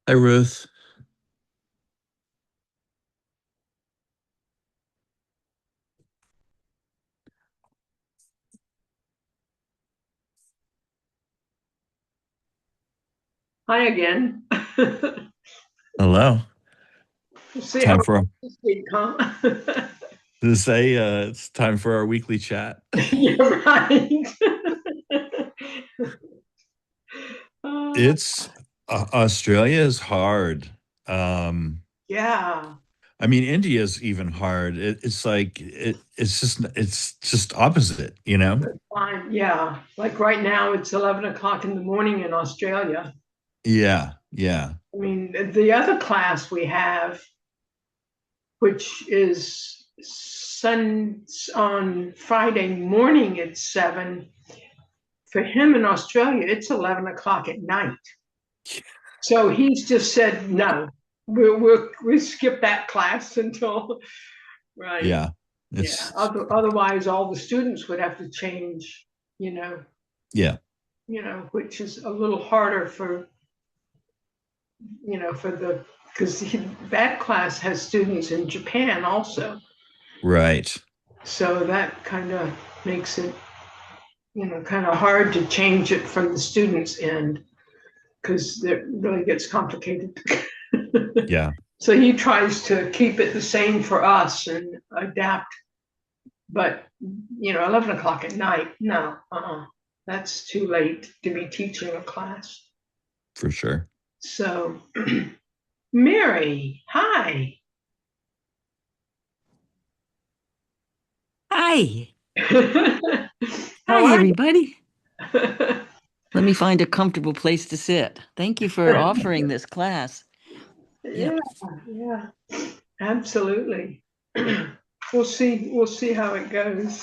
Hi, Ruth. Hi again. Hello. See how Time it for goes this week, huh? to say it's time for our weekly chat. You're right. Uh, It's Australia is hard. Um, yeah, I mean, India is even hard. It's like it's just opposite, you know? fine. Yeah, like right now it's 11 o'clock in the morning in Australia. Yeah, yeah, I mean, the other class we have, which is sun on Friday morning at 7, for him in Australia, it's 11 o'clock at night. So he's just said, no, we skip that class until, right. yeah. Yeah. It's Otherwise, all the students would have to change, you know, yeah, which is a little harder for, for the, because that class has students in Japan also. right. So that kind of makes it, kind of hard to change it from the students' end because it really gets complicated. Yeah. So he tries to keep it the same for us and adapt. But 11 o'clock at night, no, that's too late to be teaching a class. For sure. So, Mary, hi. Hi. How Hi, are everybody. you? Let me find a comfortable place to sit. Thank you for offering this class. Yeah, Yep. yeah, absolutely. We'll see how it goes.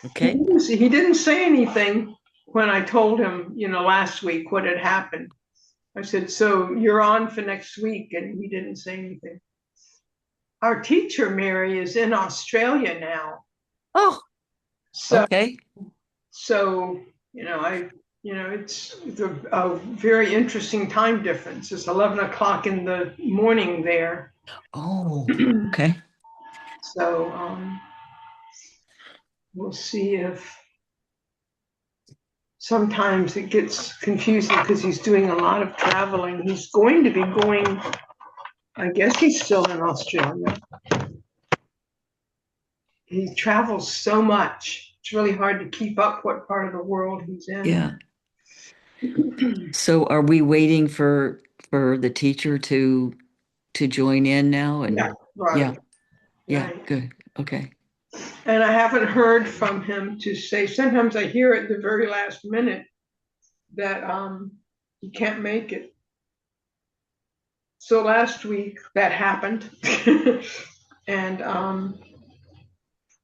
Okay. He didn't say anything when I told him, last week what had happened. I said, "So you're on for next week," and he didn't say anything. Our teacher, Mary, is in Australia now. Oh, So, okay. so it's a very interesting time difference. It's 11 o'clock in the morning there. Oh, okay. So we'll see if sometimes it gets confusing because he's doing a lot of traveling. He's going to be going, I guess he's still in Australia. He travels so much. It's really hard to keep up what part of the world he's in. Yeah. So are we waiting for the teacher to join in now? Yeah, And right, yeah, yeah, right. good. Okay. And I haven't heard from him to say, sometimes I hear at the very last minute that he can't make it. So last week that happened. And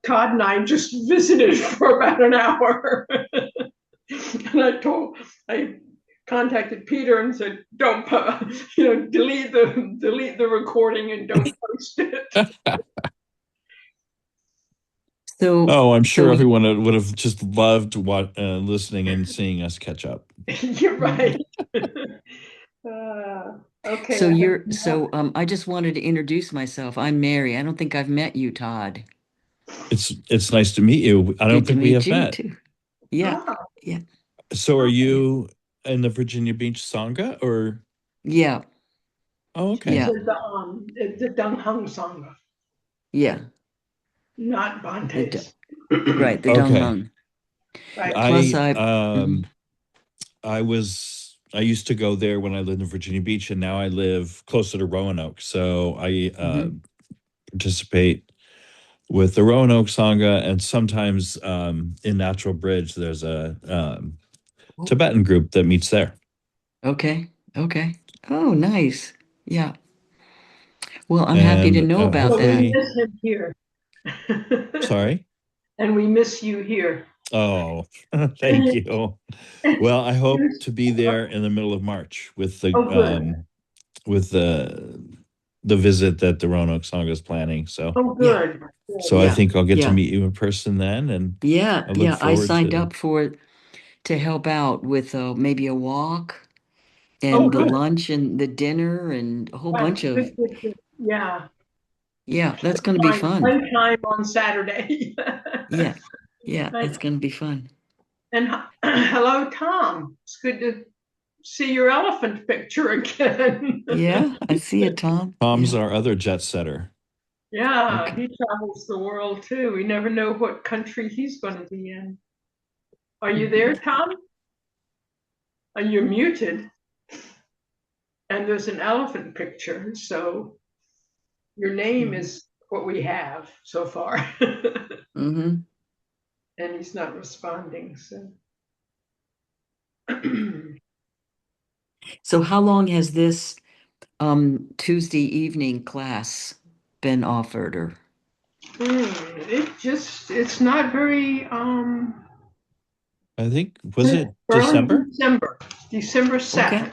Todd and I just visited for about an hour. And I contacted Peter and said, "Don't, delete the recording and don't post it." So Oh, I'm so sure everyone would have just loved what listening and seeing us catch up. You're right. Uh, okay. I just wanted to introduce myself. I'm Mary. I don't think I've met you, Todd. It's nice to meet you. I don't Good to think we meet have you met. too. Yeah. Oh, Yeah. So are Yeah. you in the Virginia Beach Sangha or Yeah. oh she's okay. Yeah. in the Dung Hung song, Yeah. not The d- Bante's. right, the Dung Okay. Hung. Right. Plus I I mhm. I used to go there when I lived in Virginia Beach and now I live closer to Roanoke. So I Mhm. participate with the Roanoke Sangha and sometimes in Natural Bridge there's a Oh, Tibetan group that meets there. okay. Okay. Oh, nice. Yeah. Well, I'm happy to And know about But we that. hopefully miss him here. sorry. And we miss you here. Oh, thank you. Well, I hope to be there in the middle of March Oh, good. with the visit that the Roanoke Sangha is planning. So Oh, Yeah. good. Good. so I Yeah. think I'll get to Yeah. meet you in person then, and Yeah. I look Yeah. I forward signed to. up for to help out with maybe a walk Oh, and the good. lunch and the dinner and a whole That's bunch of, good, good, good. Yeah. yeah, that's going to be fun. Fun time on Saturday. Yeah. Yeah, Nice. it's going to be fun. And hello, Tom. It's good to see your elephant picture again. Yeah, I see it, Tom. Tom's Yeah. our other jet setter. Yeah, Okay. he travels the world too. We never know what country he's going to be in. Are you there, Tom? Are you muted? And there's an elephant picture, so your name Mhm. is what we have so far. Mm-hmm. And he's not responding, so. So how long has this Tuesday evening class been offered or It's not very I think, was it early December? December. December okay. 2nd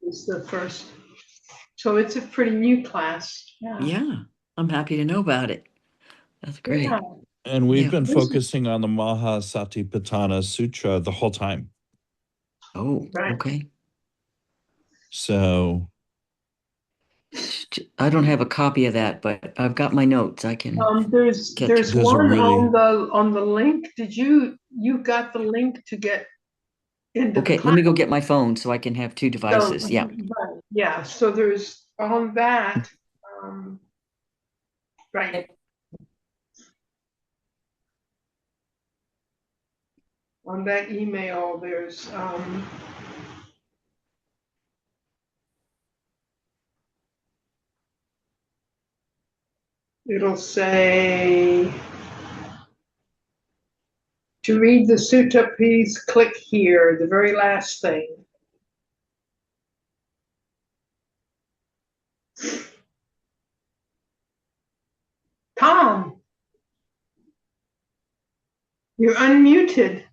is the first. So it's a pretty new class. Yeah. Yeah, I'm happy to know about it. That's Yeah. great. And we've Yeah. been focusing on the Mahasatipatthana Sutra the whole time. Oh, Right. okay. So I don't have a copy of that, but I've got my notes. I can catch. There's there's a one really, on the link. Did you got the link to get into the Okay, let class? me go get my phone so I can have two So devices. Yeah. right, yeah. So there's on that. Um, right. On that email, there's it'll say to read the sutta, please click here, the very last thing. Tom, you're unmuted.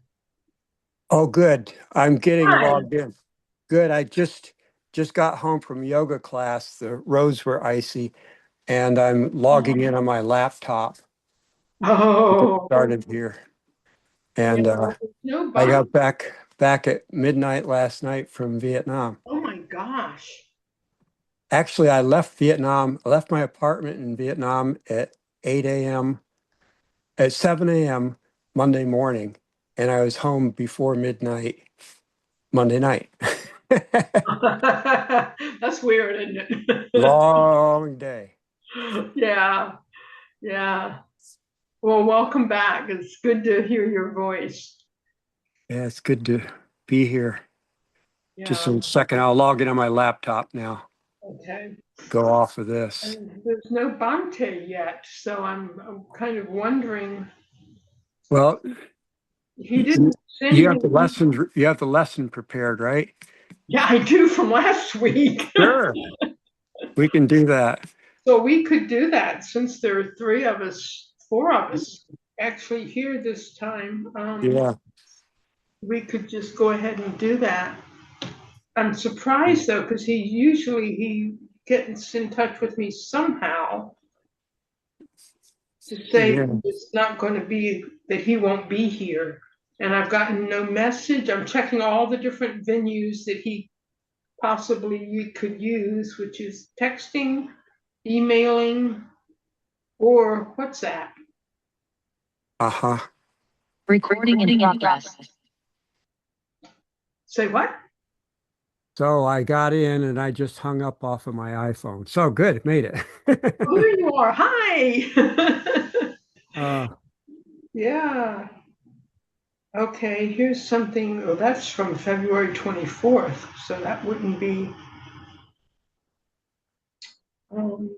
Oh, good. I'm getting Hi. logged in. Good. I just got home from yoga class. The roads were icy, and I'm logging in on my laptop to get Oh, started here. yeah, And no I bump. got back at midnight last night from Vietnam. Oh my gosh. Actually, I left Vietnam. I left my apartment in Vietnam at 8 a.m. at 7 a.m. Monday morning, and I was home before midnight Monday night. That's weird, isn't it? Long day. Yeah, yeah. Well, welcome back. It's good to hear your voice. Yeah, it's good to be here. Just Yeah, a second, I'll log in on my laptop now. okay. Go off of this. And there's no Bante yet, so I'm kind of wondering. Well, He you didn't send me. you have the lesson prepared, right? Yeah, I do from last week. Sure. We can do that. So we could do that since there are three of us, four of us actually here this time. Yeah. We could just go ahead and do that. I'm surprised though, because he gets in touch with me somehow to say Yeah. it's not going to be that he won't be here. And I've gotten no message. I'm checking all the different venues that he possibly you could use, which is texting, emailing, or WhatsApp. Uh-huh. Recording in progress. Say what? So I got in and I just hung up off of my iPhone. So good, made Oh, there it. you are. Hi. uh, Yeah. Okay, here's something. Oh, that's from February 24th. So that wouldn't be. Um,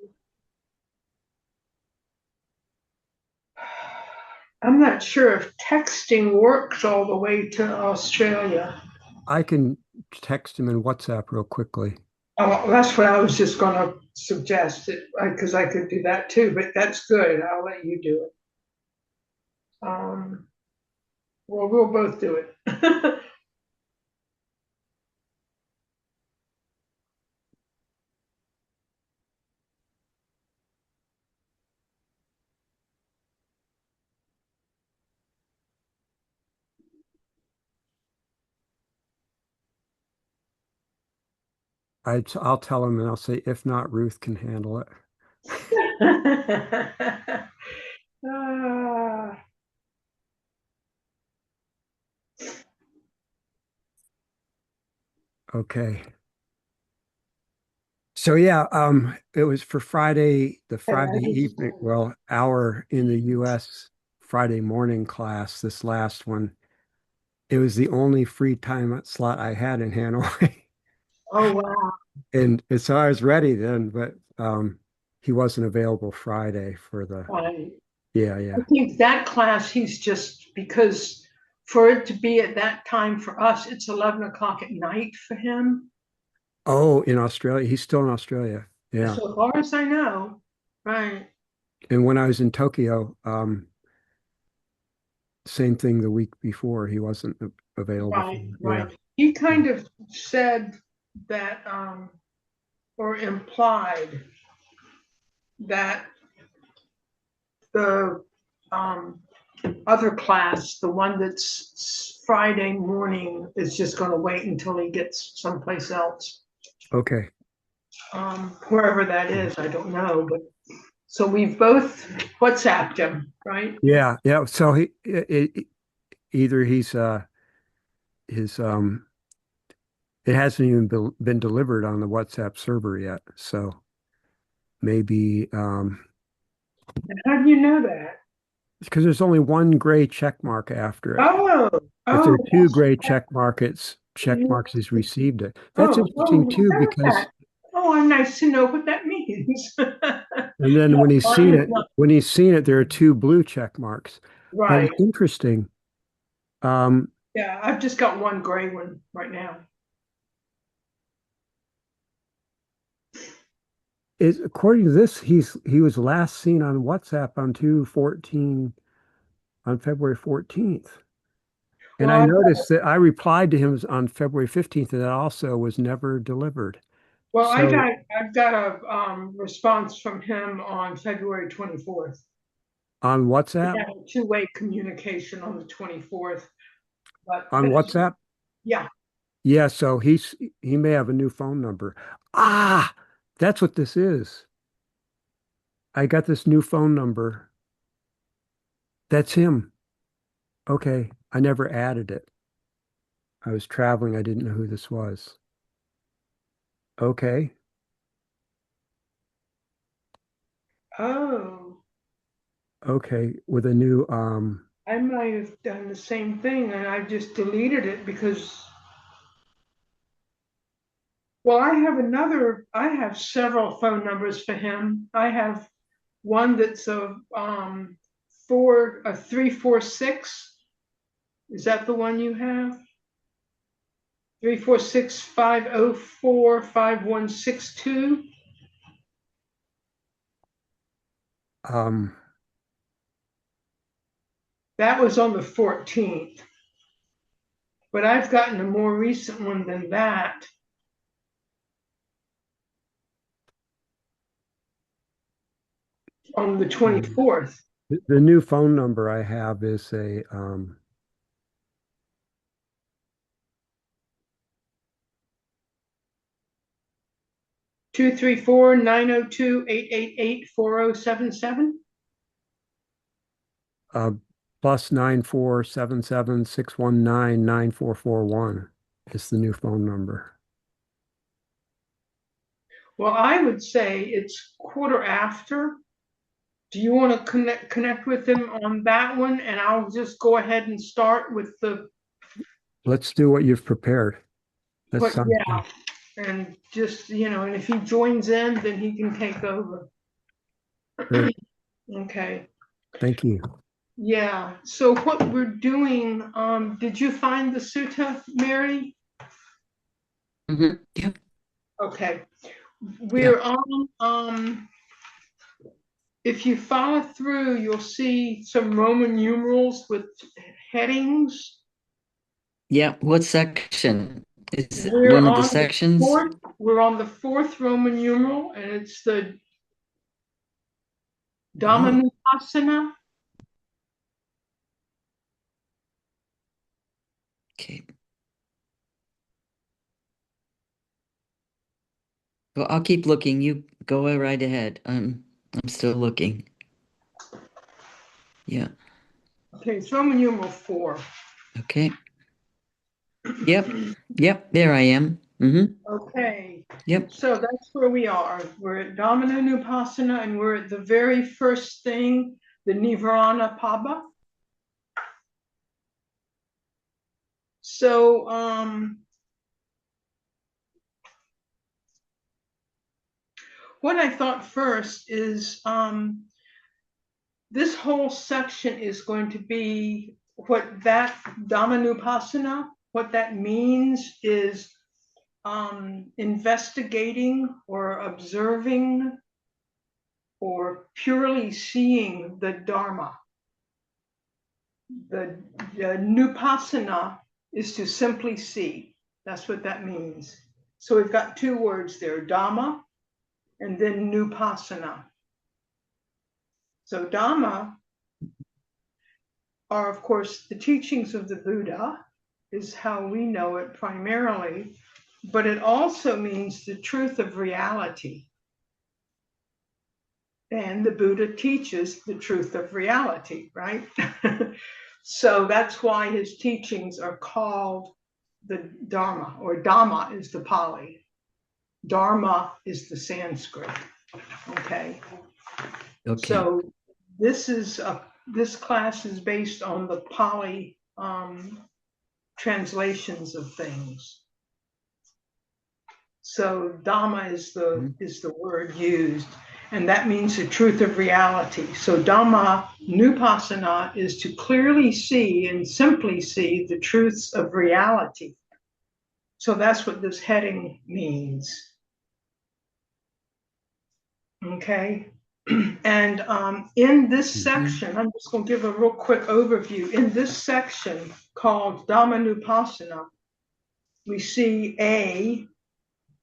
I'm not sure if texting works all the way to Australia. I can text him in WhatsApp real quickly. Oh, that's what I was just going to suggest, because I could do that too. But that's good. I'll let you do it. Well, we'll both do it. I'll tell him and I'll say, if not, Ruth can handle it. Ah, Okay. So yeah, it was for Friday, the yeah, Friday that is evening, cool. well, hour in the US Friday morning class, this last one. It was the only free time slot I had in Hanoi. Oh, wow. And so I was ready then, but he wasn't available Friday for the Right. yeah, I yeah. think that class, he's just because for it to be at that time for us, it's 11 o'clock at night for him. Oh, in Australia. He's still in Australia. Yeah. So far as I know. Right. And when I was in Tokyo, same thing the week before, he wasn't available for Right. me. Yeah. Right. He kind of said that, or implied that the um, other class, the one that's Friday morning, is just going to wait until he gets someplace else. Okay. Wherever that is, I don't know. But so we've both WhatsApped him, right? Yeah. Yeah. So either he's his it hasn't even been delivered on the WhatsApp server yet. So maybe And how do you know that? because there's only one gray check mark after it. Oh, If there oh, are two gray check marks, he's received it. That's interesting oh, too, that's because that. Oh, I'm nice to know what that means. and then Yeah, mine is not when he's seen it, there are two blue check marks. But right. it's interesting. Um, Yeah, I've just got one gray one right now. is according to this, he was last seen on WhatsApp on 2/14 on February 14th. And Well, I I noticed that I replied to him on February 15th, and that also was never delivered. well, So I've got a response from him on February 24th. on We WhatsApp, had a two-way communication on the 24th, but on that's, WhatsApp, yeah. yeah. So he may have a new phone number. Ah, that's what this is. I got this new phone number. That's him. Okay, I never added it. I was traveling. I didn't know who this was. Okay. Oh, Okay, with a new I might have done the same thing and I just deleted it because, well, I have several phone numbers for him. I have one that's a 346. Is that the one you have? 346-504-5162. um That was on the 14th. But I've gotten a more recent one than that on the 24th. the new phone number I have is a 234-902-888-4077. uh +9477 619 9441 is the new phone number. Well, I would say it's quarter after. Do you want to connect with him on that one? And I'll just go ahead and start with the Let's do what you've prepared. That put, sounds yeah, good. and just, and if he joins in, then he can take over. Great. Okay. Thank you. Yeah. So what we're doing, did you find the sutta, Mary? Yeah. Okay. Yeah. We're on, if you follow through, you'll see some Roman numerals with headings. Yeah. What section? Is it We're one of the on the sections? fourth Roman numeral, and it's the Oh, Dhammanupassana. Okay. Well, I'll keep looking. You go right ahead. I'm still looking. Yeah. Okay, it's Roman numeral 4. Okay. Yep. Yep. There I am. Okay, Yep. so that's where we are. We're at Dhamana Nupassana, and we're at the very first thing, the Nivarana Paba. So, what I thought first is this whole section is going to be what that Dhammanupassana, what that means is investigating or observing or purely seeing the Dharma. The Nupassana is to simply see. That's what that means. So we've got two words there, Dhamma and then Nupassana. So Dhamma are, of course, the teachings of the Buddha, is how we know it primarily, but it also means the truth of reality. And the Buddha teaches the truth of reality, right? So that's why his teachings are called the Dharma, or Dhamma is the Pali. Dharma is the Sanskrit, okay? Okay. So this class is based on the Pali translations of things. So Dhamma is the word used, and that means the truth of reality. So Dhamma Nupassana is to clearly see and simply see the truths of reality. So that's what this heading means. Okay. And in this section, I'm just going to give a real quick overview. In this section called Dhammanupassana, we see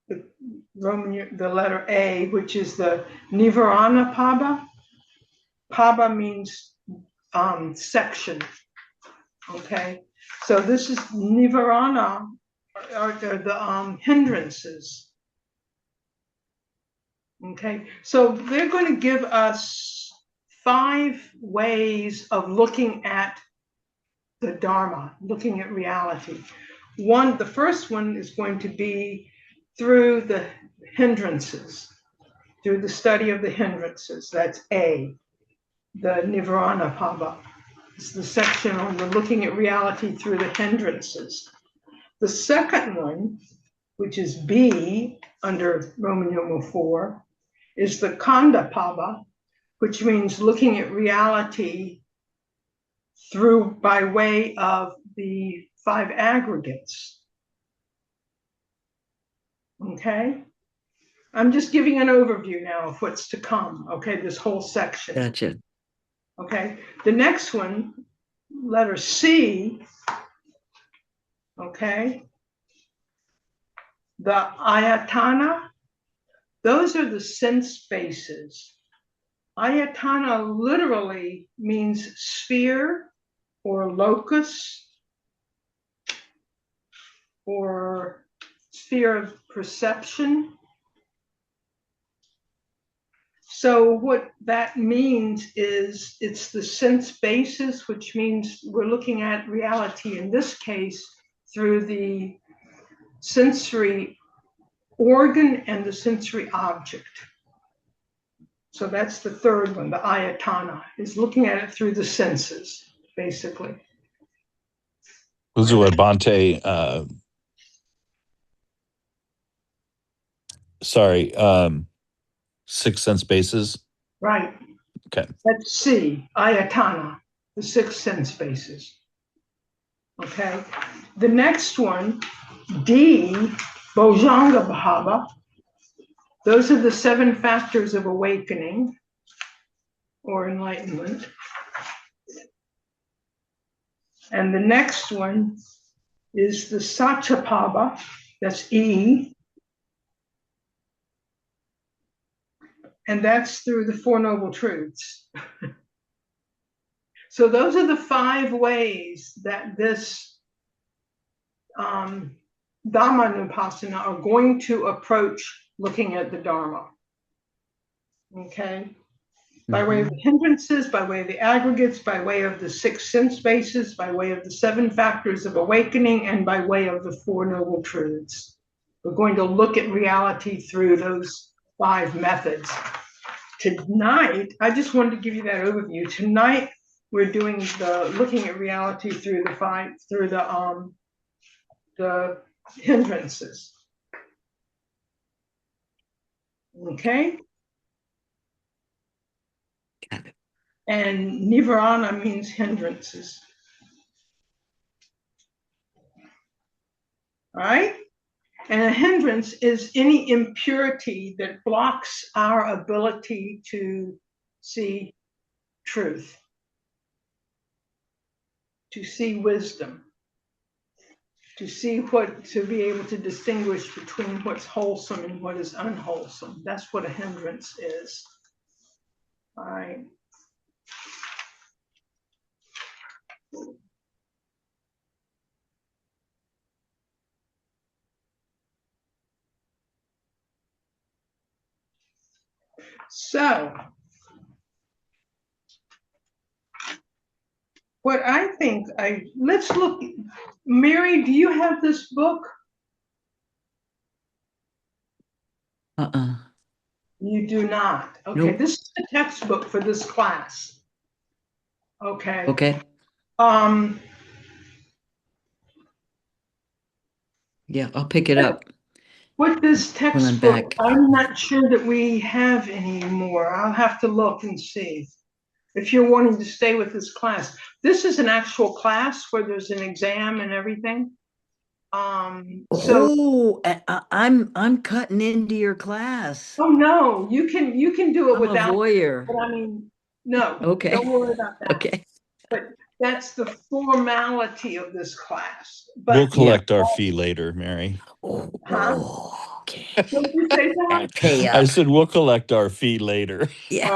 the letter A, which is the Nivarana Paba. Paba means section. Okay, so this is Nivarana, are the hindrances. Okay, so they're going to give us 5 ways of looking at the Dharma, looking at reality. The first one is going to be through the hindrances, through the study of the hindrances. That's A, the Nivarana Pava. It's the section on the looking at reality through the hindrances. The second one, which is B under Roman numeral 4, is the Kanda Pava, which means looking at reality by way of the 5 aggregates. Okay? I'm just giving an overview now of what's to come, okay, this whole section. Gotcha. Okay, the next one, letter C, okay, the ayatana, those are the sense spaces. Ayatana literally means sphere or locus or sphere of perception. So what that means is it's the sense basis, which means we're looking at reality in this case through the sensory organ and the sensory object. So that's the third one, the ayatana, is looking at it through the senses, basically. Those are what Bante, six sense bases. Right. Okay. That's C, ayatana, the 6 sense bases. Okay. The next one, D, Bojjhanga Bhava. Those are the 7 factors of awakening or enlightenment. And the next one is the Satyabhava, that's E. And that's through the 4 Noble Truths. So those are the 5 ways that this Dhammanupassana are going to approach looking at the Dharma. Okay? By way of the hindrances, by way of the aggregates, by way of the 6 sense bases, by way of the 7 factors of awakening, and by way of the 4 noble truths. We're going to look at reality through those 5 methods. Tonight, I just wanted to give you that overview. Tonight, we're doing looking at reality through the hindrances. Okay? And Nivarana means hindrances. All right? And a hindrance is any impurity that blocks our ability to see truth, to see wisdom, to be able to distinguish between what's wholesome and what is unwholesome. That's what a hindrance is. All right. So, what I think, let's look. Mary, do you have this book? You do not. Okay, Nope. this is the textbook for this class. Okay. Okay. Yeah, I'll pick it up. With this I'm textbook, back. I'm not sure that we have anymore. I'll have to look and see. If you're wanting to stay with this class, this is an actual class where there's an exam and everything. So I'm cutting into your class. oh no, you can do it I'm without. a voyeur. But I mean, no, Okay. don't worry about that. Okay. But that's the formality of this class. But We'll collect our fee later, Mary. Oh, okay. don't you say that? Pay I up. said we'll collect our fee later. Yeah.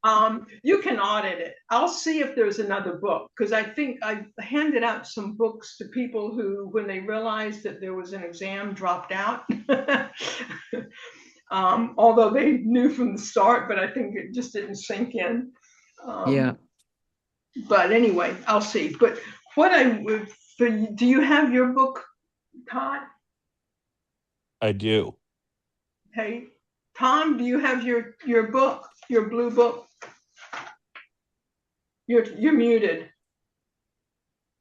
Oh. You can audit it. I'll see if there's another book, because I think I handed out some books to people who, when they realized that there was an exam, dropped out. Although they knew from the start, but I think it just didn't sink in. Yeah. But anyway, I'll see. But what I would, do you have your book, Todd? I do. Hey, Tom, do you have your book, your blue book? You're muted.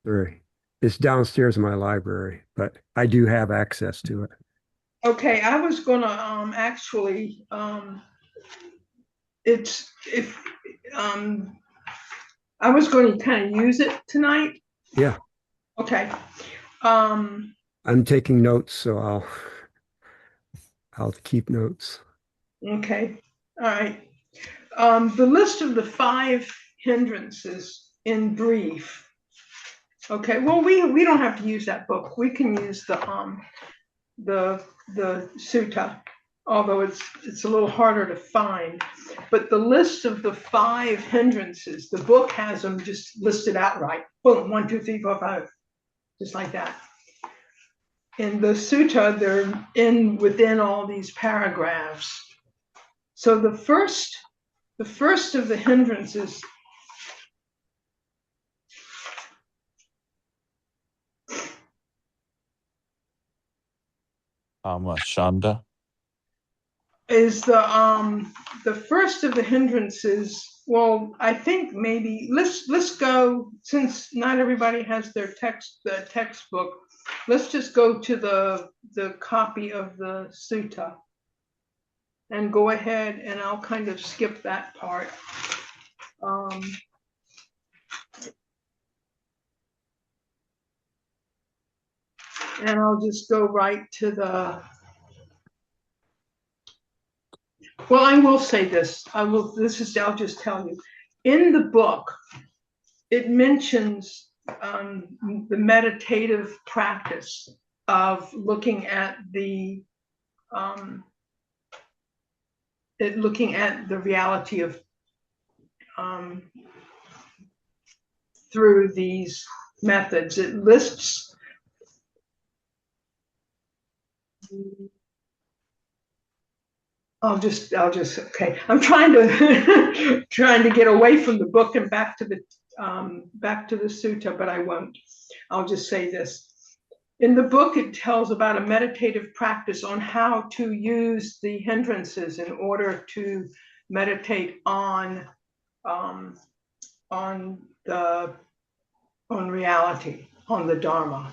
Sorry. It's downstairs in my library, but I do have access to it. Okay, I was gonna actually it's if I was going to kind of use it tonight. Yeah. Okay. I'm taking notes, so I'll keep notes. Okay. All right. The list of the 5 hindrances in brief. Okay. Well, we don't have to use that book. We can use the sutta, although it's a little harder to find. But the list of the 5 hindrances, the book has them just listed outright. Boom, 1, 2, 3, 4, 5, just like that. In the sutta, they're within all these paragraphs. So the first of the hindrances Shanda. is the first of the hindrances. Well, I think maybe let's go, since not everybody has the textbook. Let's just go to the copy of the sutta and go ahead, and I'll kind of skip that part. And I'll just go right to well, I will say this. I'll just tell you. In the book, it mentions the meditative practice of looking at the reality of through these methods. It lists Okay. I'm trying to trying to get away from the book and back to the sutta, but I won't. I'll just say this. In the book, it tells about a meditative practice on how to use the hindrances in order to meditate on reality, on the Dharma,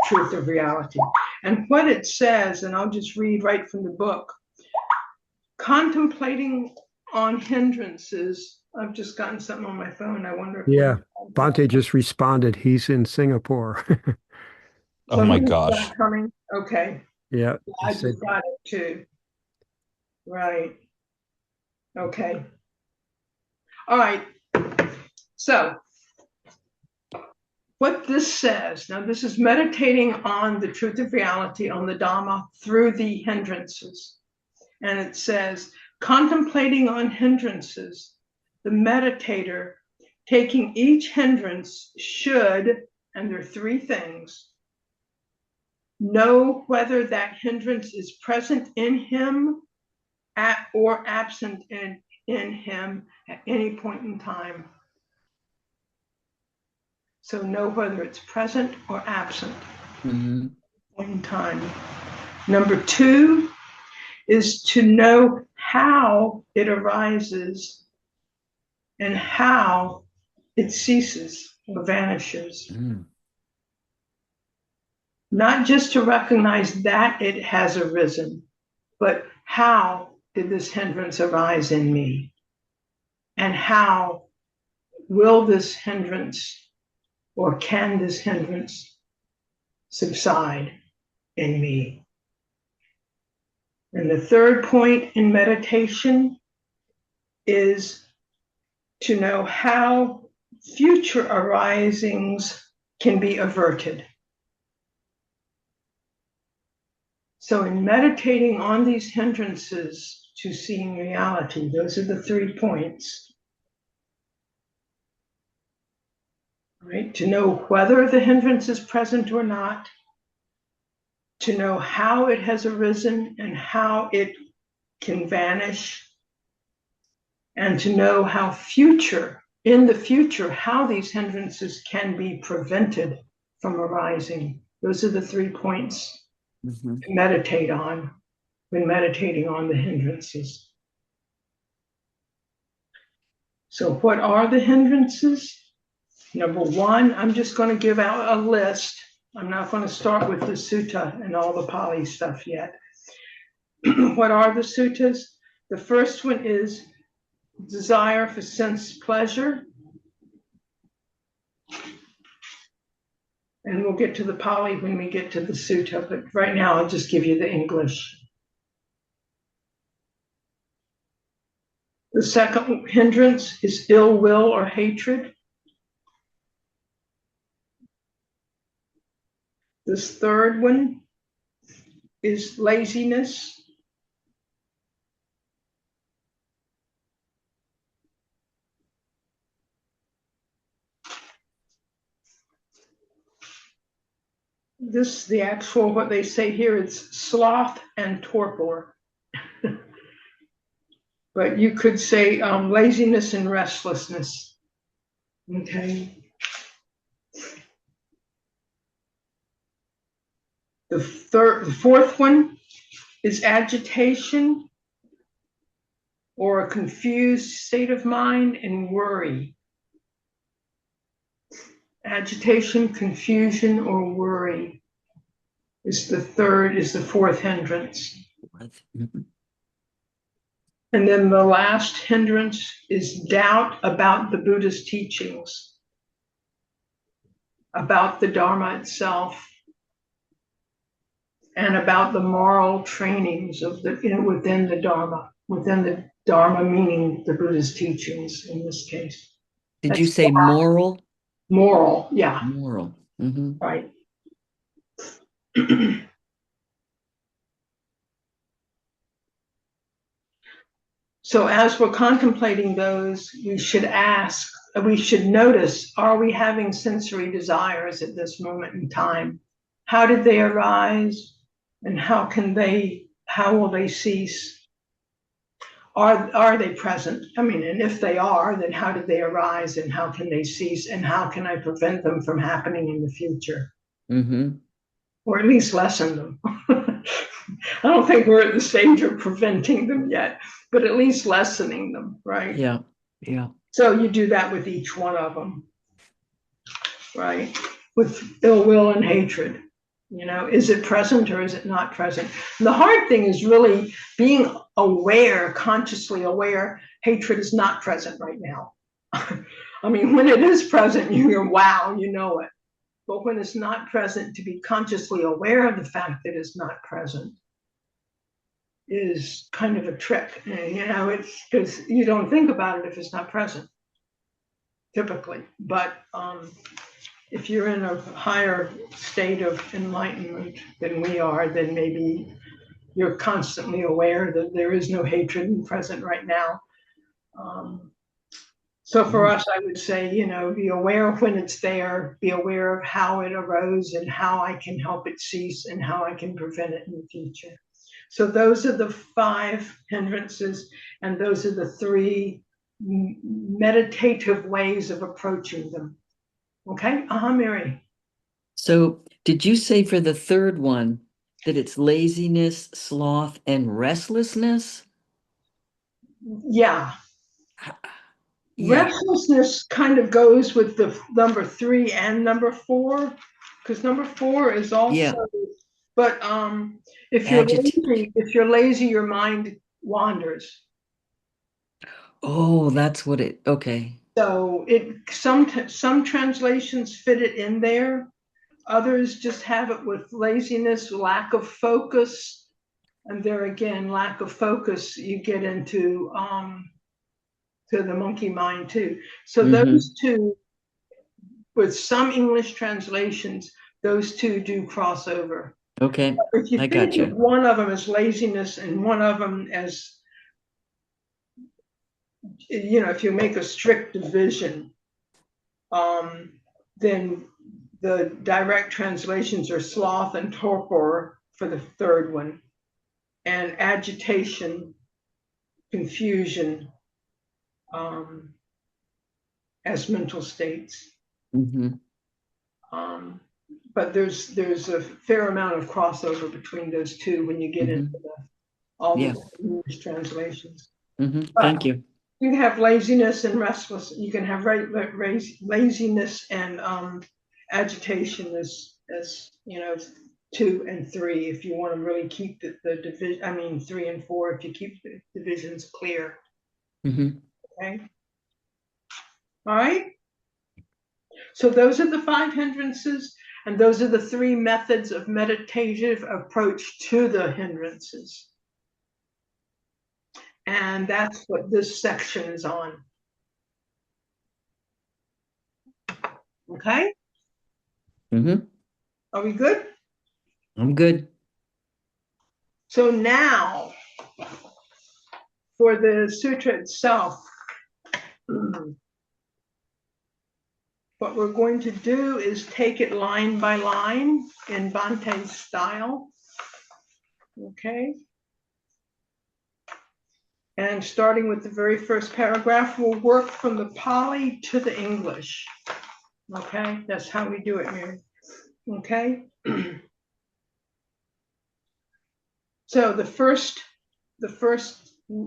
truth of reality. And what it says, and I'll just read right from the book, contemplating on hindrances. I've just gotten something on my phone. I wonder if Yeah. Bante just responded. He's in Singapore. Oh my something's gosh. coming. Okay. Yeah. I He said, just got it too. Right. Okay. All right. So what this says, now this is meditating on the truth of reality, on the Dhamma through the hindrances. And it says, contemplating on hindrances, the meditator taking each hindrance should, and there are three things, know whether that hindrance is present in him or absent in him at any point in time. So know whether it's present or absent in time. Number two is to know how it arises and how it ceases or vanishes. Not just to recognize that it has arisen, but how did this hindrance arise in me? And how will this hindrance, or can this hindrance subside in me? And the third point in meditation is to know how future arisings can be averted. So in meditating on these hindrances to seeing reality, those are the 3 points. Right? To know whether the hindrance is present or not, to know how it has arisen and how it can vanish, and to know how in the future, how these hindrances can be prevented from arising. Those are the 3 points to meditate on when meditating on the hindrances. So what are the hindrances? Number one, I'm just going to give out a list. I'm not going to start with the sutta and all the Pali stuff yet. What are the suttas? The first one is desire for sense pleasure. And we'll get to the Pali when we get to the sutta, but right now I'll just give you the English. The second hindrance is ill will or hatred. This third one is laziness. The actual, what they say here is sloth and torpor. But you could say laziness and restlessness. Okay. The fourth one is agitation or a confused state of mind and worry. Agitation, confusion, or worry is the fourth hindrance. And then the last hindrance is doubt about the Buddha's teachings, about the Dharma itself, and about the moral trainings of within the Dharma meaning the Buddha's teachings in this case. Did you say moral? Moral, yeah. Moral. Right. So as we're contemplating those, we should notice, are we having sensory desires at this moment in time? How did they arise? And how will they cease? Are they present? I mean, and if they are, then how did they arise and how can they cease and how can I prevent them from happening in the future? Mm-hmm. Or at least lessen them. I don't think we're at the stage of preventing them yet, but at least lessening them, right? Yeah. Yeah. So you do that with each one of them, right? With ill will and hatred. Is it present or is it not present? And the hard thing is really being aware, consciously aware, hatred is not present right now. I mean, when it is present, you go, wow, you know it. But when it's not present, to be consciously aware of the fact that it's not present is kind of a trick. It's because you don't think about it if it's not present, typically. But if you're in a higher state of enlightenment than we are, then maybe you're constantly aware that there is no hatred present right now. So for us, I would say, be aware of when it's there, be aware of how it arose and how I can help it cease and how I can prevent it in the future. So those are the 5 hindrances, and those are the 3 meditative ways of approaching them. Okay? Mary. So did you say for the third one that it's laziness, sloth, and restlessness? Yeah. Yeah. Restlessness kind of goes with the number 3 and number 4, because number 4 is also, Yeah. but if you're lazy, your mind wanders. Oh, that's what it, okay. So some translations fit it in there. Others just have it with laziness, lack of focus. And there again, lack of focus, you get into to the monkey mind too. So those 2, with some English translations, those 2 do cross over. Okay, If you I think got you. of one of them as laziness and one of them as, if you make a strict division, then the direct translations are sloth and torpor for the third one, and agitation, confusion, as mental states. But there's a fair amount of crossover between those 2 when you get into all the English translations. Thank you. You can have laziness and restless. You can have laziness and agitation as 2 and 3 if you want to really keep the division. I mean 3 and 4 if you keep the divisions clear. Okay. All right. So those are the 5 hindrances, and those are the 3 methods of meditative approach to the hindrances. And that's what this section is on. Okay? Are we good? I'm good. So now, for the sutra itself, what we're going to do is take it line by line in Bhante's style. Okay? And starting with the very first paragraph, we'll work from the Pali to the English. Okay? That's how we do it, Mary. Okay? So the first,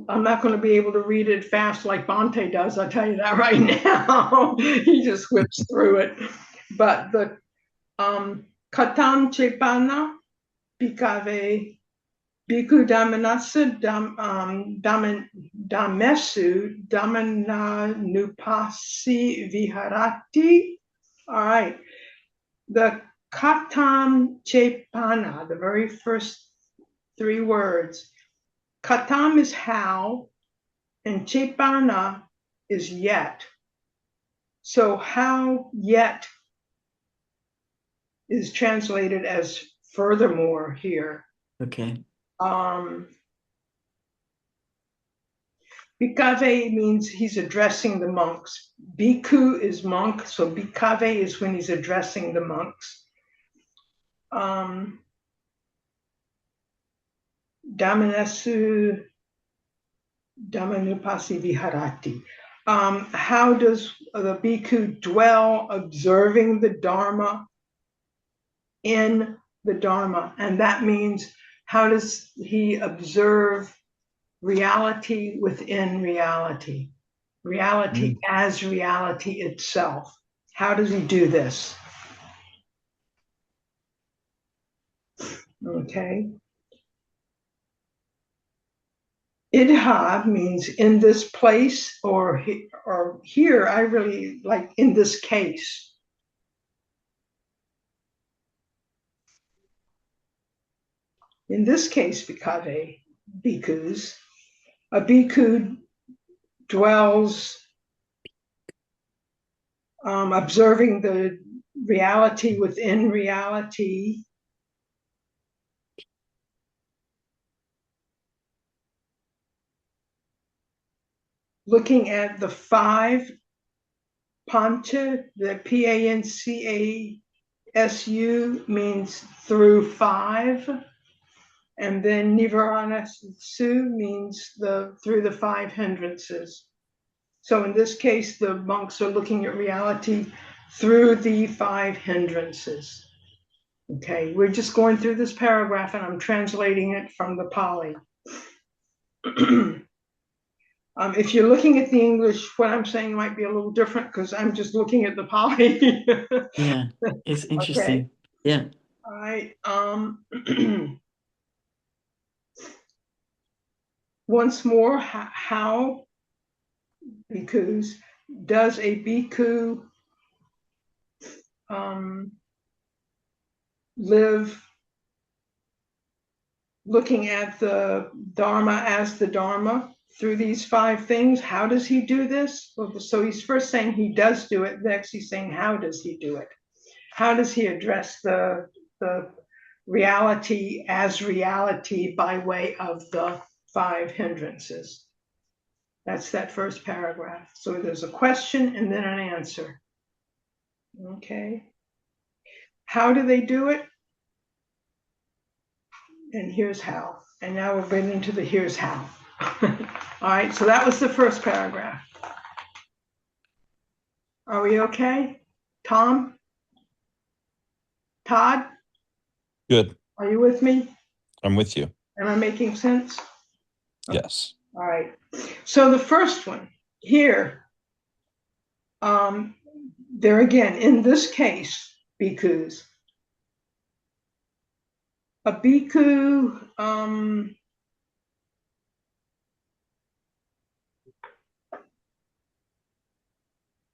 I'm not going to be able to read it fast like Bhante does, I'll tell you that right now. He just whips through it. But the Katam Chepana Bhikkhave Bhikkhu Dhammanasa Dhammesu Dhammananupasi Viharati. All right. The Katam Chepana, the very first 3 words. Katam is how, and Chepana is yet. So how yet is translated as furthermore here. Okay. Bhikkhave means he's addressing the monks. Bhikkhu is monk, so Bhikkhave is when he's addressing the monks. Dhammanesu Dhammanupasi viharati. How does the bhikkhu dwell observing the Dharma in the Dharma? And that means, how does he observe reality within reality? Reality as reality itself. How does he do this? Okay. Idha means in this place, or here, I really like in this case. In this case, Bhikkhave, bhikkhus, a bhikkhu dwells observing the reality within reality, looking at the five pancha, the Pancasu means through five, and then nivarana su means through the five hindrances. So in this case, the monks are looking at reality through the five hindrances. Okay, we're just going through this paragraph and I'm translating it from the Pali. If you're looking at the English, what I'm saying might be a little different because I'm just looking at the Pali. Yeah, it's interesting. Okay. Yeah. All right. Once more, how bhikkhus does a bhikkhu live looking at the Dharma as the Dharma through these five things? How does he do this? Well, so he's first saying he does do it. Next, he's saying, how does he do it? How does he address the reality as reality by way of the five hindrances? That's that first paragraph. So there's a question and then an answer. Okay. How do they do it? And here's how. And now we're getting into the here's how. All right, so that was the first paragraph. Are we okay? Tom? Todd? Good. Are you with me? I'm with you. Am I making sense? Yes. All right. So the first one here, there again, in this case, bhikkhus, a bhikkhu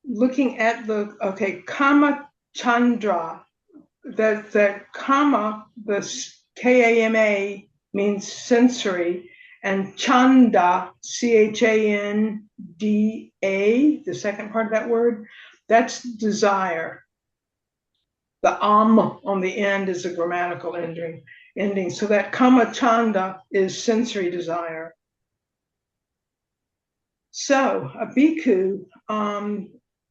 looking at the kama chandra, that kama, the Kama means sensory, and chanda, Chanda, the second part of that word, that's desire. The on the end is a grammatical ending. So that kama chanda is sensory desire. So a bhikkhu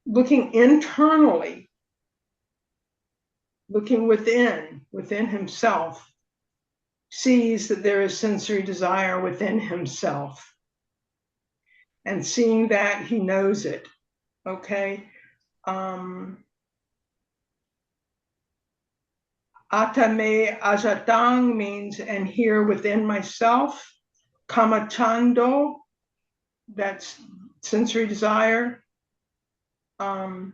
looking internally, looking within himself, sees that there is sensory desire within himself. And seeing that, he knows it. Okay. Atame ajatang means, and here within myself. Kamachando, that's sensory desire. Panjati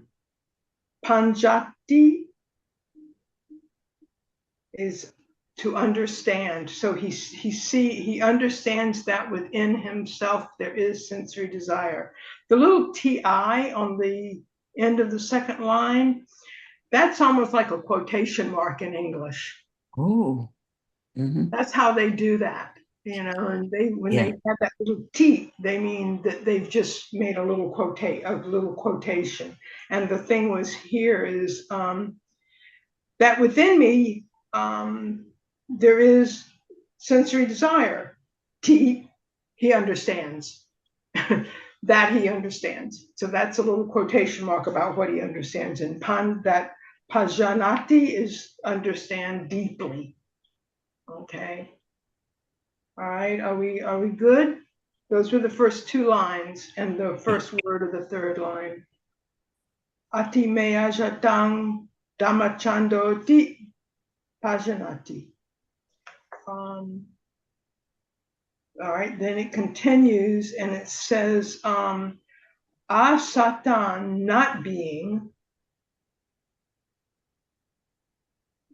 is to understand. So he understands that within himself there is sensory desire. The little ti on the end of the second line, that's almost like a quotation mark in English. Oh. Mm-hmm. That's how they do that, and they have that little T, they mean that they've just made a little quotation. And the thing was here is that within me there is sensory desire. T, he understands. That he understands. So that's a little quotation mark about what he understands. And that pajanati is understand deeply. Okay. All right. Are we good? Those were the first two lines and the first word of the third line. Ati me ajatang damachando ti pajanati. All right, then it continues and it says, asatan, not being.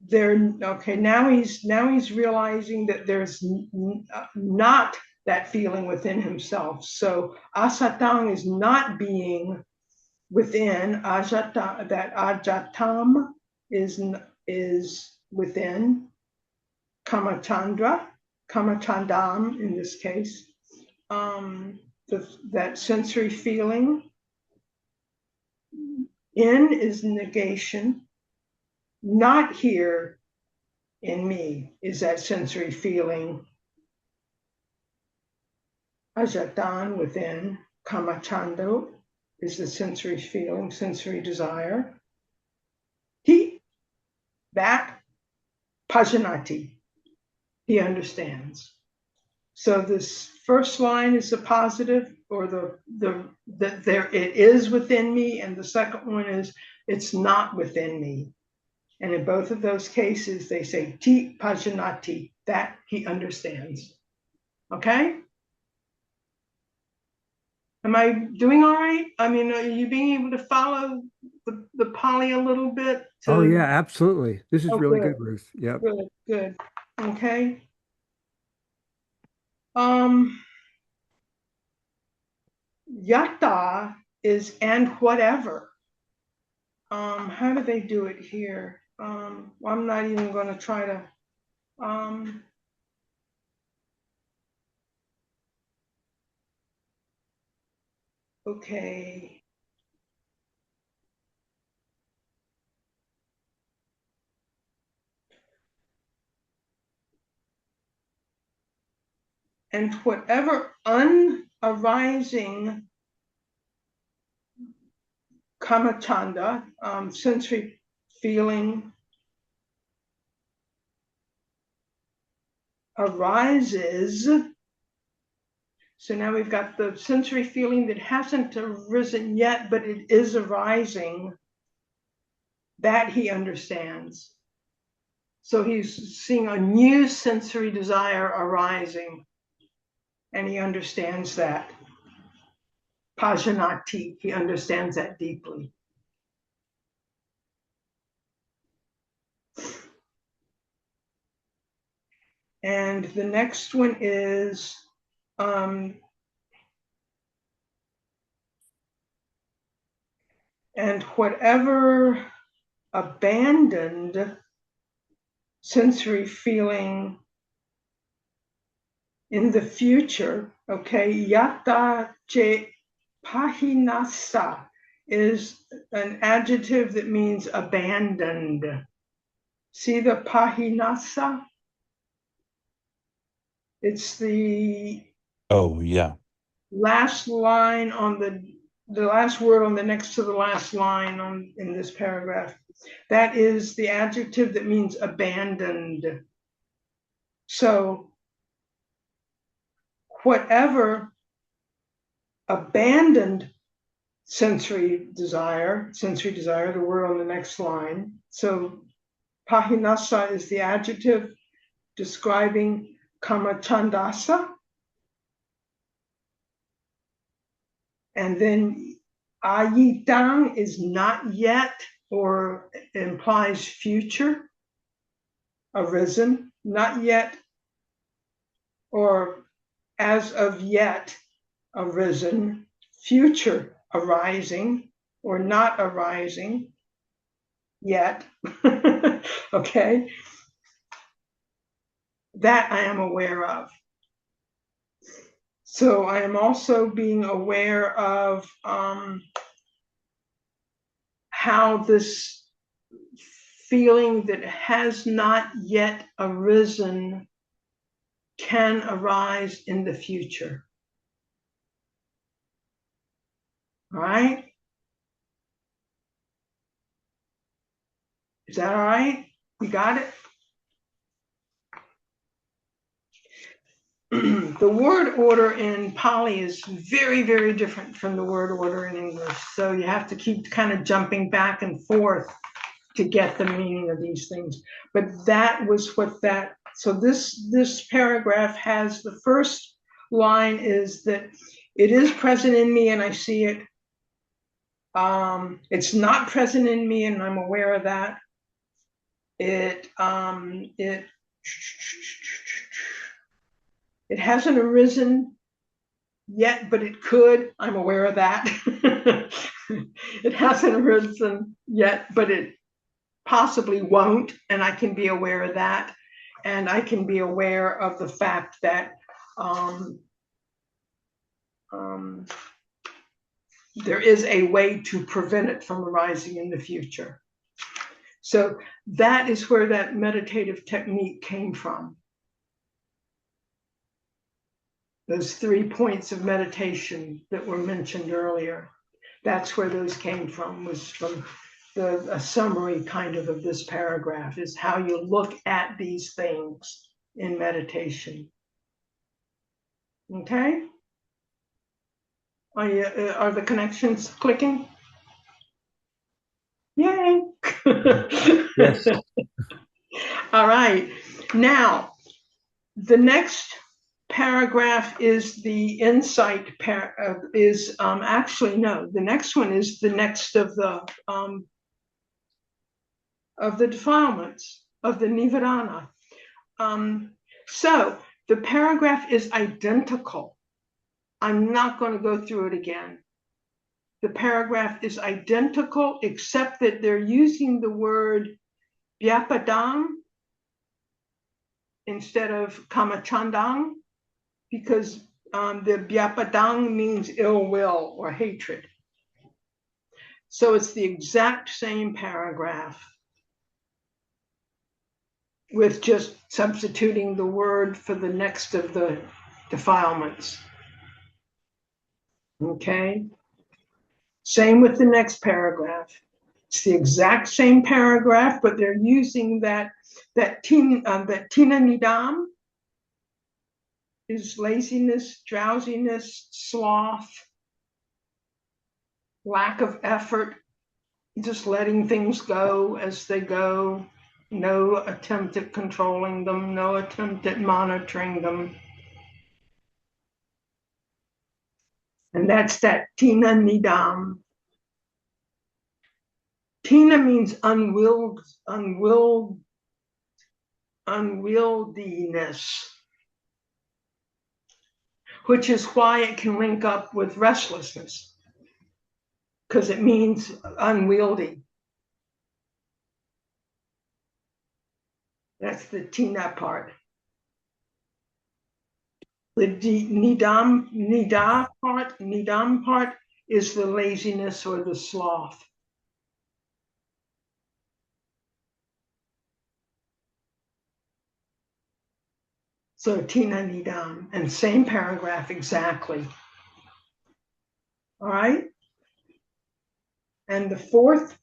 There, okay, now he's realizing that there's not that feeling within himself. So asatang is not being within. Ajata, that ajatam is within. Kamachandam in this case. That sensory feeling. In is negation. Not here in me is that sensory feeling. Ajatan within. Kamachando is the sensory feeling, sensory desire. He, that, pajanati, he understands. So this first line is a positive, or that there it is within me, and the second one is it's not within me. And in both of those cases, they say ti pajanati, that he understands. Okay? Am I doing all right? I mean, are you being able to follow the Pali a little bit? Oh yeah, absolutely. This is really good. good, Ruth. Yep. Good. Okay. Yata is and whatever. How do they do it here? I'm not even going to try to. Okay. And whatever unarising kamachanda, sensory feeling, arises. So now we've got the sensory feeling that hasn't arisen yet, but it is arising. That he understands. So he's seeing a new sensory desire arising, and he understands that. Pajanati, he understands that deeply. And the next one is and whatever abandoned sensory feeling in the future, okay, yata che pahinasa is an adjective that means abandoned. See the pahinasa? It's the last line on the last word on the next to the last line in this paragraph. That is the adjective that means abandoned. So whatever abandoned sensory desire, the word on the next line. So pahinasa is the adjective describing kamachandasa. And then ayitang is not yet, or implies future, arisen, not yet, or as of yet, arisen, future arising, or not arising yet. Okay? That I am aware of. So I am also being aware of how this feeling that has not yet arisen can arise in the future. All right? Is that all right? You got it? the word order in Pali is very, very different from the word order in English. So you have to keep kind of jumping back and forth to get the meaning of these things. But that was what that, so this paragraph has, the first line is that it is present in me and I see it. It's not present in me and I'm aware of that. It hasn't arisen yet, but it could. I'm aware of that. It hasn't arisen yet, but it possibly won't, and I can be aware of that. And I can be aware of the fact that there is a way to prevent it from arising in the future. So that is where that meditative technique came from. Those 3 points of meditation that were mentioned earlier, that's where those came from, was from a summary kind of this paragraph, is how you look at these things in meditation. Okay? Are the connections clicking? Yay! Yes. All right. Now, the next paragraph is the insight actually, no, the next one is the next of the defilements of the nirvana. So the paragraph is identical. I'm not going to go through it again. The paragraph is identical, except that they're using the word vyapadam instead of kamachandang, because the vyapadang means ill will or hatred. So it's the exact same paragraph, with just substituting the word for the next of the defilements. Okay? Same with the next paragraph. It's the exact same paragraph, but they're using that tina nidam is laziness, drowsiness, sloth, lack of effort, just letting things go as they go, no attempt at controlling them, no attempt at monitoring them. And that's that tina nidam. Tina means unwieldiness, which is why it can link up with restlessness, because it means unwieldy. That's the tina part. The nidam part is the laziness or the sloth. So tina nidam, and same paragraph exactly. All right. And the fourth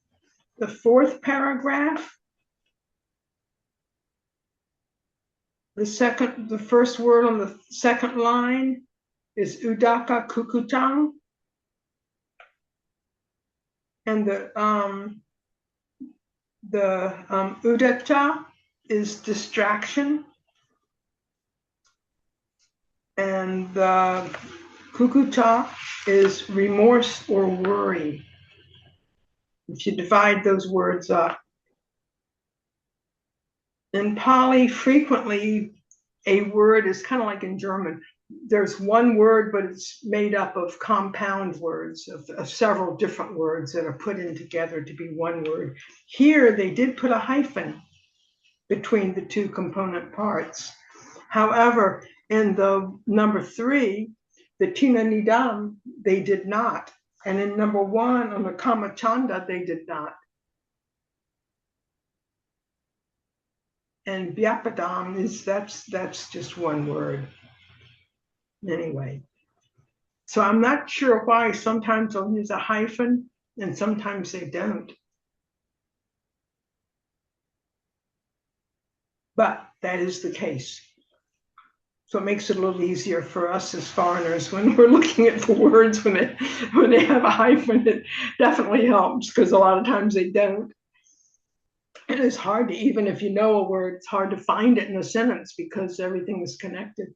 paragraph, the first word on the second line is udaka kukutang, and the udacha is distraction, and the kukuta is remorse or worry. If you divide those words up. In Pali, frequently a word is kind of like in German. There's one word, but it's made up of compound words, of several different words that are put in together to be one word. Here, they did put a hyphen between the two component parts. However, in the number 3, the tina nidam, they did not. And in number 1, on the kamachanda, they did not. And vyapadam that's just one word. Anyway, so I'm not sure why sometimes they'll use a hyphen and sometimes they don't. But that is the case. So it makes it a little easier for us as foreigners when we're looking at the words when they have a hyphen. It definitely helps because a lot of times they don't. And it's hard to, even if you know a word, it's hard to find it in a sentence because everything is connected.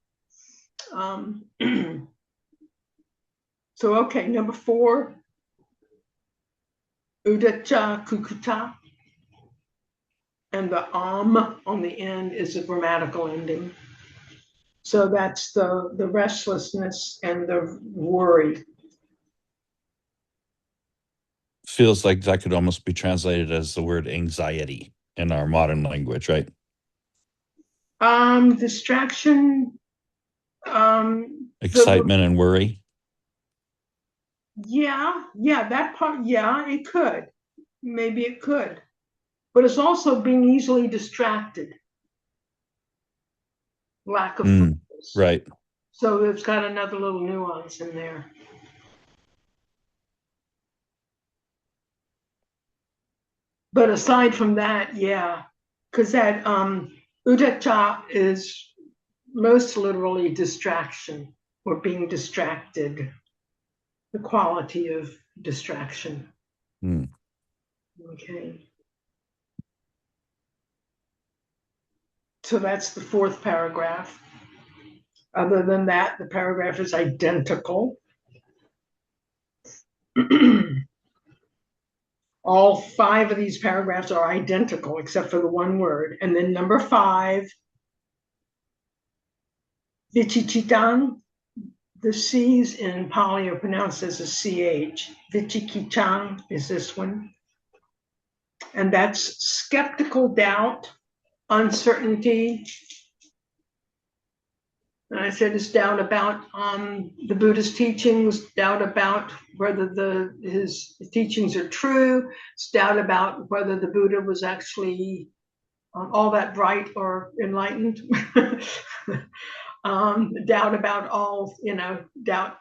So, okay, number 4, udacha kukuta. And the on the end is a grammatical ending. So that's the restlessness and the worry. Feels like that could almost be translated as the word anxiety in our modern language, right? Distraction. Excitement and worry. Yeah, that part. Yeah, it could. Maybe it could. But it's also being easily distracted. Lack of focus. Right. So it's got another little nuance in there. But aside from that, yeah, because that udacha is most literally distraction or being distracted, the quality of distraction. Okay. So that's the 4th paragraph. Other than that, the paragraph is identical. All 5 of these paragraphs are identical except for the one word. And then number 5, vichichitang. The C's in Pali are pronounced as a CH. Vichikichang is this one. And that's skeptical doubt, uncertainty. And I said it's doubt about the Buddha's teachings, doubt about whether his teachings are true, it's doubt about whether the Buddha was actually all that bright or enlightened. Doubt about all, doubt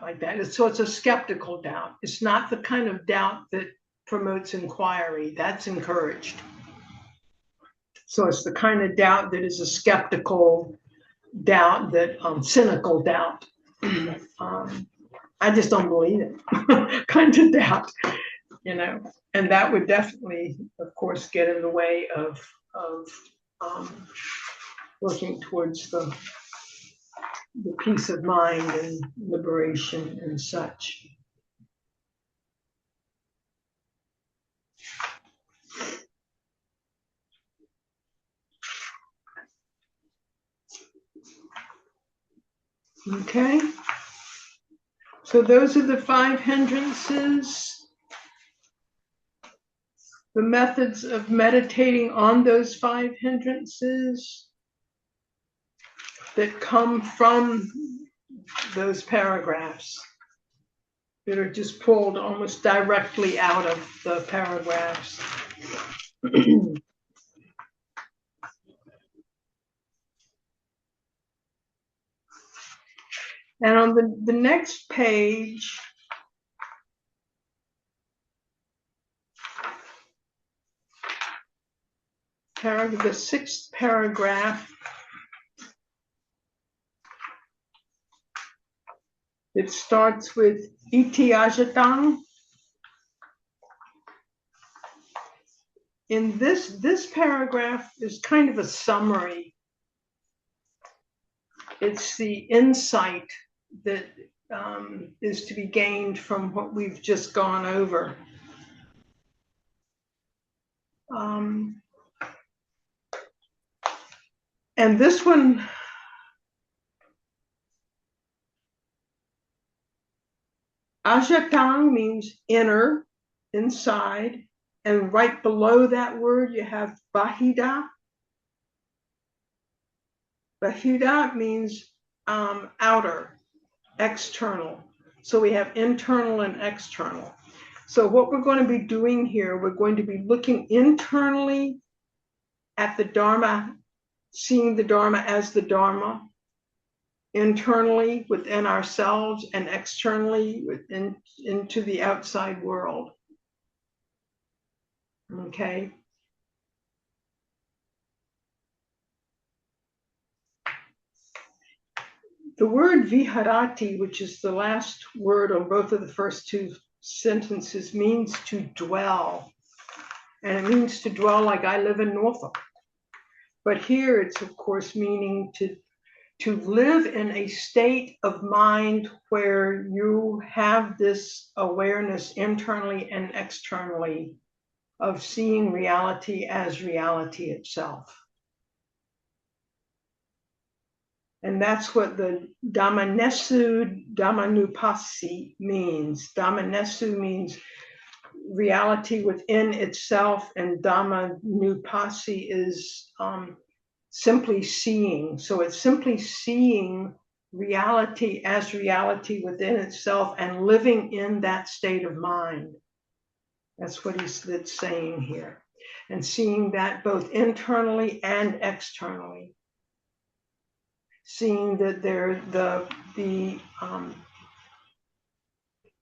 like that. So it's a skeptical doubt. It's not the kind of doubt that promotes inquiry. That's encouraged. So it's the kind of doubt that is a skeptical doubt, that cynical doubt. I just don't believe it kind of doubt, and that would definitely, of course, get in the way of working towards the peace of mind and liberation and such. Okay, so those are the 5 hindrances. The methods of meditating on those 5 hindrances that come from those paragraphs that are just pulled almost directly out of the paragraphs. And on the next page, the 6th paragraph, it starts with iti ajatang. In this paragraph is kind of a summary. It's the insight that is to be gained from what we've just gone over. And this one, ajatang means inner, inside, and right below that word you have bahida. Bahida means outer, external. So we have internal and external. So what we're going to be doing here, we're going to be looking internally at the Dharma, seeing the Dharma as the Dharma, internally within ourselves and externally into the outside world. Okay. The word viharati, which is the last word on both of the first two sentences, means to dwell. And it means to dwell like I live in Norfolk. But here it's, of course, meaning to live in a state of mind where you have this awareness internally and externally of seeing reality as reality itself. And that's what the Dhammanesu Dhammanupasi means. Dhammanesu means reality within itself, and Dhammanupasi is simply seeing. So it's simply seeing reality as reality within itself and living in that state of mind. That's what he's saying here. And seeing that both internally and externally. Seeing that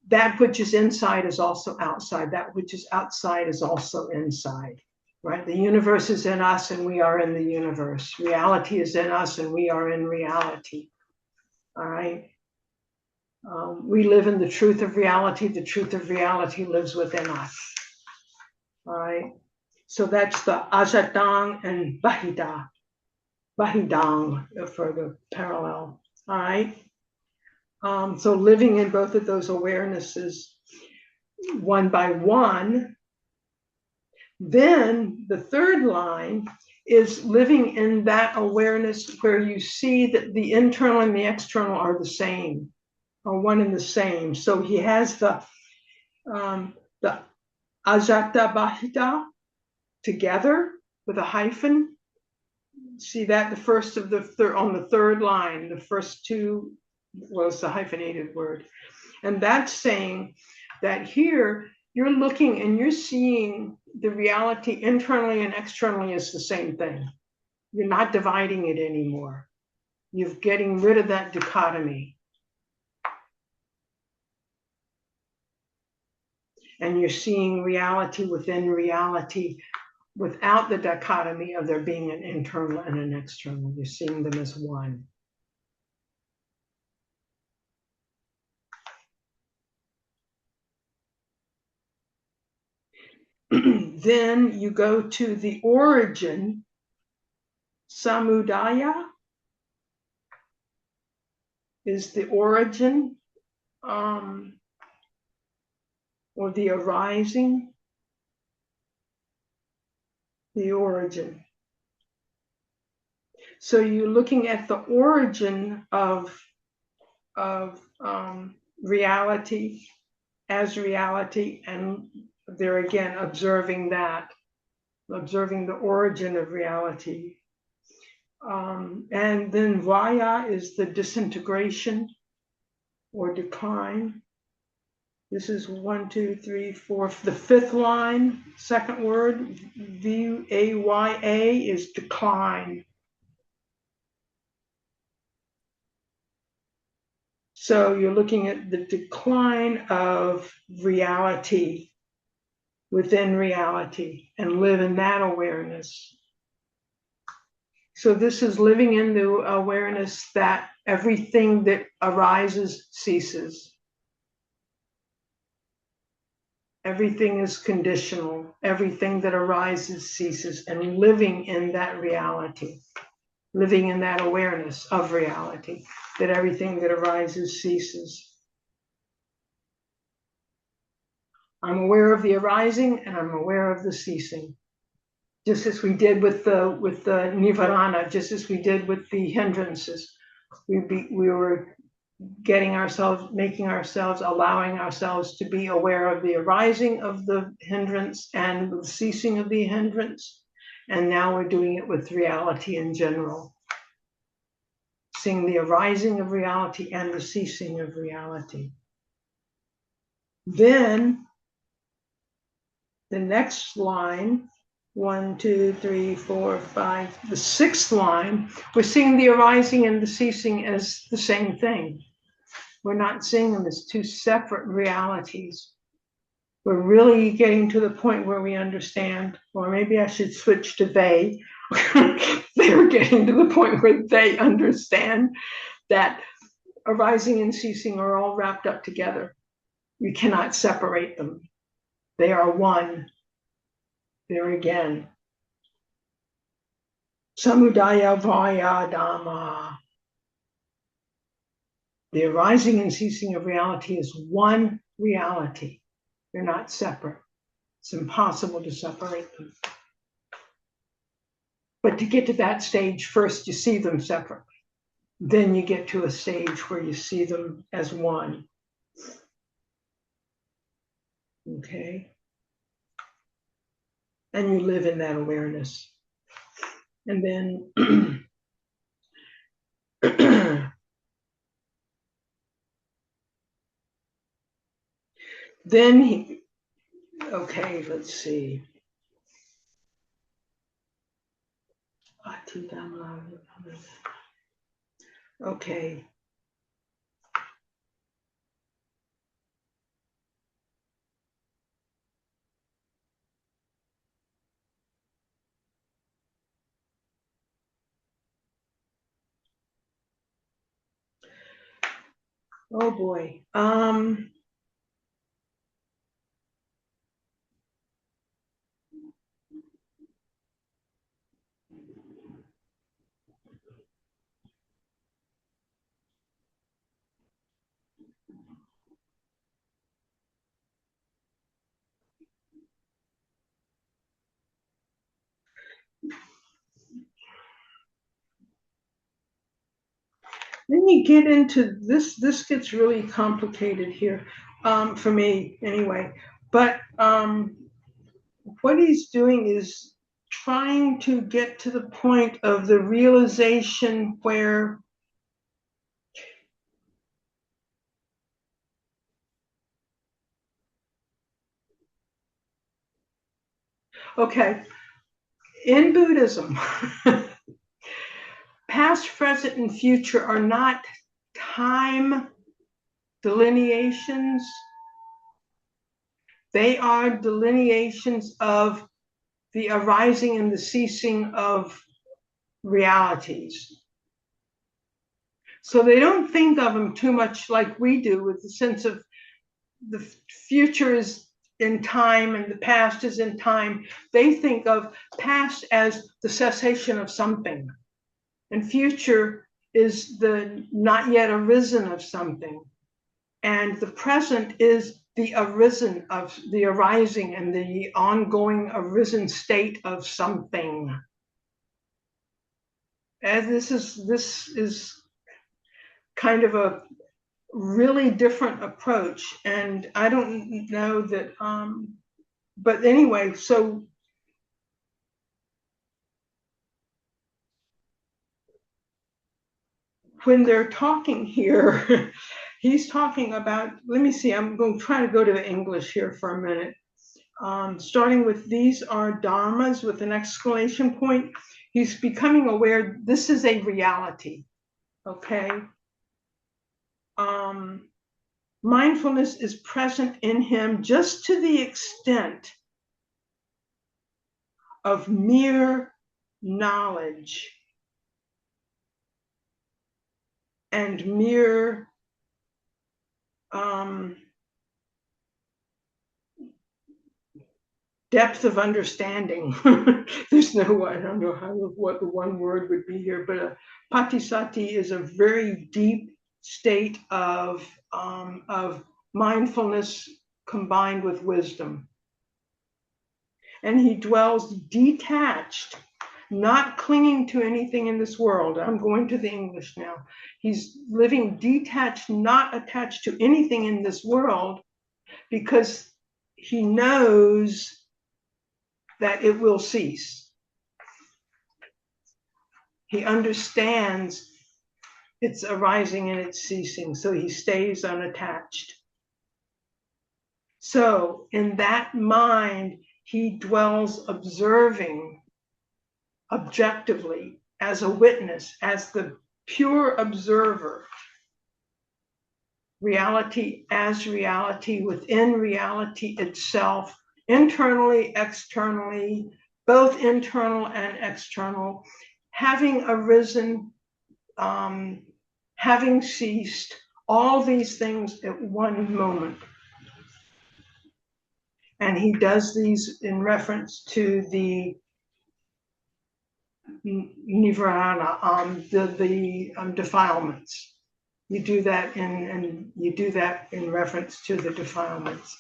that which is inside is also outside. That which is outside is also inside. Right? The universe is in us and we are in the universe. Reality is in us and we are in reality. All right? We live in the truth of reality. The truth of reality lives within us. All right? So that's the Ajatang and Bahidang for the parallel. All right? So living in both of those awarenesses one by one. Then the third line is living in that awareness where you see that the internal and the external are the same, are one and the same. So he has the ajata bahita together with a hyphen. See that the first of the third on the third line, the first two was the hyphenated word. And that's saying that here you're looking and you're seeing the reality internally and externally as the same thing. You're not dividing it anymore. You're getting rid of that dichotomy. And you're seeing reality within reality without the dichotomy of there being an internal and an external. You're seeing them as one. Then you go to the origin, samudaya is the origin, or the arising, the origin. So you're looking at the origin of reality as reality, and there again observing that, observing the origin of reality. And then vaya is the disintegration or decline. This is 1, 2, 3, 4, the fifth line, second word, V-A-Y-A is decline. So you're looking at the decline of reality within reality and live in that awareness. So this is living in the awareness that everything that arises ceases. Everything is conditional. Everything that arises ceases, and living in that reality, living in that awareness of reality, that everything that arises ceases. I'm aware of the arising and I'm aware of the ceasing. Just as we did with the nivarana, just as we did with the hindrances. We were getting ourselves, making ourselves, allowing ourselves to be aware of the arising of the hindrance and the ceasing of the hindrance. And now we're doing it with reality in general. Seeing the arising of reality and the ceasing of reality. Then the next line, 1, 2, 3, 4, 5, the sixth line, we're seeing the arising and the ceasing as the same thing. We're not seeing them as two separate realities. We're really getting to the point where we understand, or maybe I should switch to they. They're getting to the point where they understand that arising and ceasing are all wrapped up together. You cannot separate them. They are one. There again. Samudaya Vaya Dhamma. The arising and ceasing of reality is one reality. They're not separate. It's impossible to separate them. But to get to that stage, first you see them separately. Then you get to a stage where you see them as one. Okay? And you live in that awareness. And then then he, okay, let's see. Okay. Oh boy. Then you get into this gets really complicated here, for me anyway. But what he's doing is trying to get to the point of the realization where okay, in Buddhism, past, present, and future are not time delineations. They are delineations of the arising and the ceasing of realities. So they don't think of them too much like we do, with the sense of the future is in time and the past is in time. They think of past as the cessation of something, and future is the not yet arisen of something, and the present is the arisen of the arising and the ongoing arisen state of something. And this is kind of a really different approach, and I don't know that but anyway, so when they're talking here, he's talking about, let me see, I'm going to try to go to the English here for a minute. Starting with these are dharmas with an exclamation point. He's becoming aware this is a reality, okay? Mindfulness is present in him just to the extent of mere knowledge and mere depth of understanding. There's no, I don't know what the one word would be here, but patisati is a very deep state of mindfulness combined with wisdom. And he dwells detached, not clinging to anything in this world. I'm going to the English now. He's living detached, not attached to anything in this world, because he knows that it will cease. He understands its arising and its ceasing, so he stays unattached. So in that mind, he dwells observing objectively as a witness, as the pure observer. Reality as reality within reality itself, internally, externally, both internal and external, having arisen, having ceased, all these things at one moment. And he does these in reference to the nivarana, the defilements. You do that in reference to the defilements.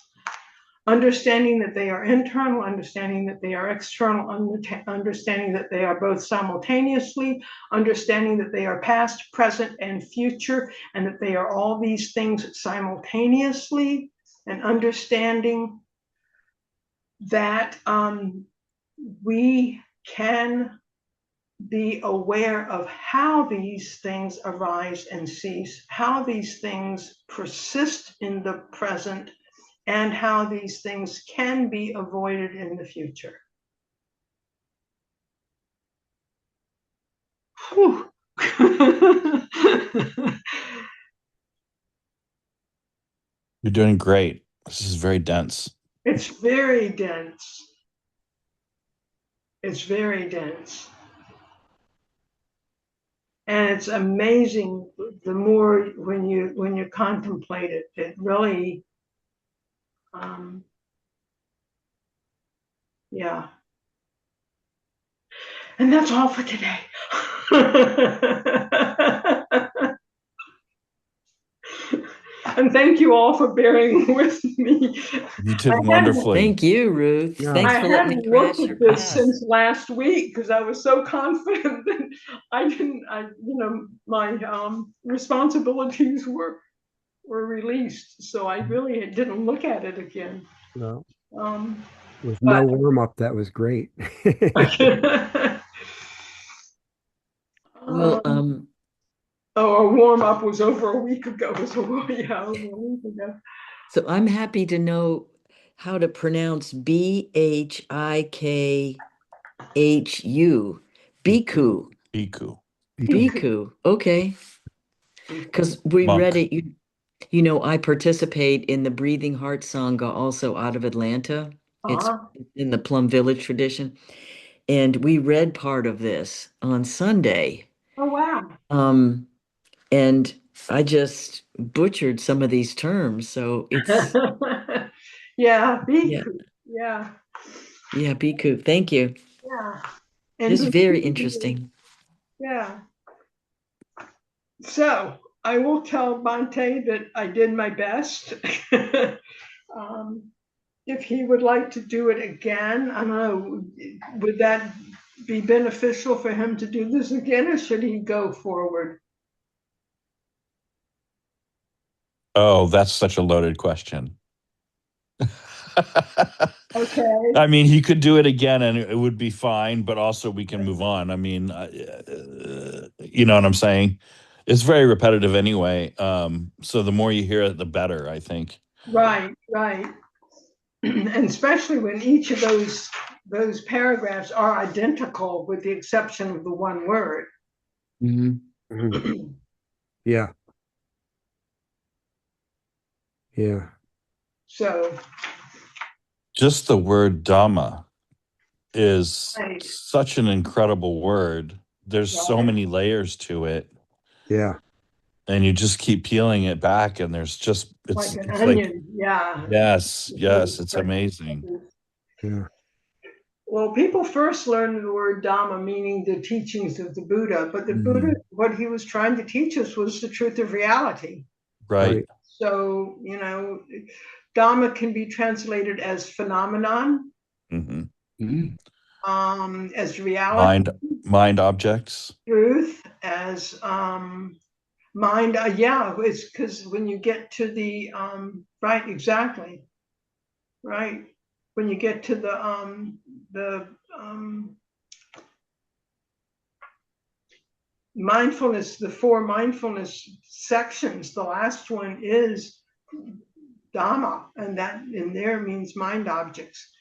Understanding that they are internal, understanding that they are external, understanding that they are both simultaneously, understanding that they are past, present, and future, and that they are all these things simultaneously, and understanding that we can be aware of how these things arise and cease, how these things persist in the present, and how these things can be avoided in the future. Whew. You're doing great. This is very dense. It's very dense. It's very dense. And it's amazing the more when you contemplate it, it really, yeah. And that's all for today. And thank you all for bearing with me. You did wonderfully. Thank you, Ruth. Yeah. Thanks I for letting me hadn't crash looked your at this path. since last week because I was so confident that my responsibilities were released. So I really didn't look at it again. No, Um, with but no warm up, that was great. Well, our warm up was over a week ago. Yeah, over a week ago. so I'm happy to know how to pronounce Bhikhu. Bhikkhu. Iku. Bhikkhu. Okay. Because we read Monk. it, I participate in the Breathing Heart Sangha also out of Atlanta. It's in the Plum Village tradition. And we read part of this on Sunday. Oh wow. And I just butchered some of these terms. So it's Yeah, yeah, yeah, Bhikkhu. Thank you. yeah. It's And very interesting. yeah. So I will tell Bante that I did my best. If he would like to do it again, I don't know, would that be beneficial for him to do this again, or should he go forward? Oh, that's such a loaded question. Okay. I mean, he could do it again and it would be fine, but also we can move on. I mean, you know what I'm saying? It's very repetitive anyway. So the more you hear it, the better, I think. Right, right. And especially when each of those paragraphs are identical with the exception of the one word. Mhm. Mhm. Yeah, yeah, So, Just the word Dhamma is right, such an incredible word. There's so right. many layers to it. yeah. And you just keep peeling it back and there's just Like an it's like onion, yeah. yes, it's amazing. Yeah. Well, people first learned the word Dhamma, meaning the teachings of the Buddha, but the Buddha, what he was trying to teach us was the truth of reality. Right. Right. So, Dhamma can be translated as phenomenon, hmm as reality, Mind objects. truth, as mind. Yeah, it's because when you get to the right, exactly, right. When you get to the mindfulness, the four mindfulness sections, the last one is Dhamma, and that in there means mind objects.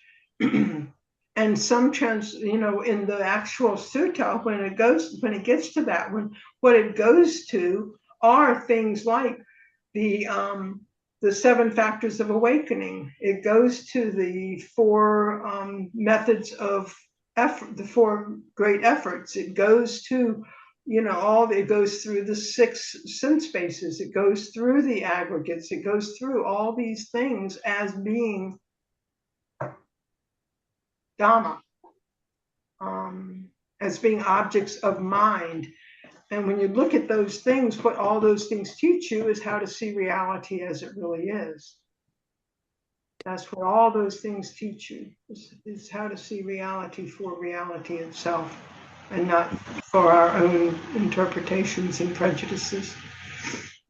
And some in the actual sutta, when it gets to that one, what it goes to are things like the seven factors of awakening. It goes to the four methods of effort, the four great efforts. It goes to it goes through the 6 sense spaces, it goes through the aggregates, it goes through all these things as being Dhamma, as being objects of mind. And when you look at those things, what all those things teach you is how to see reality as it really is. That's what all those things teach you, is how to see reality for reality itself, and not for our own interpretations and prejudices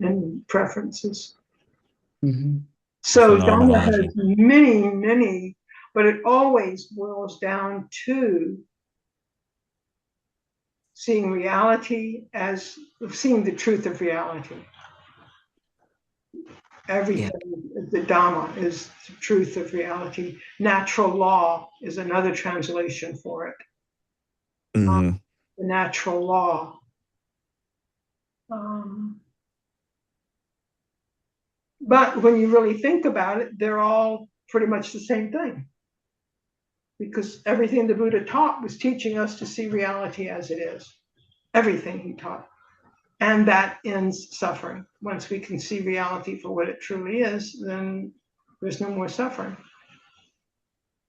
and preferences. Mhm. So Dhamma Phenomenology. has many, many, but it always boils down to seeing reality as seeing the truth of reality. Everything, the Dhamma is the truth of reality. Natural law is another translation for it. Hmm. The natural law. But when you really think about it, they're all pretty much the same thing. Because everything the Buddha taught was teaching us to see reality as it is. Everything he taught. And that ends suffering. Once we can see reality for what it truly is, then there's no more suffering.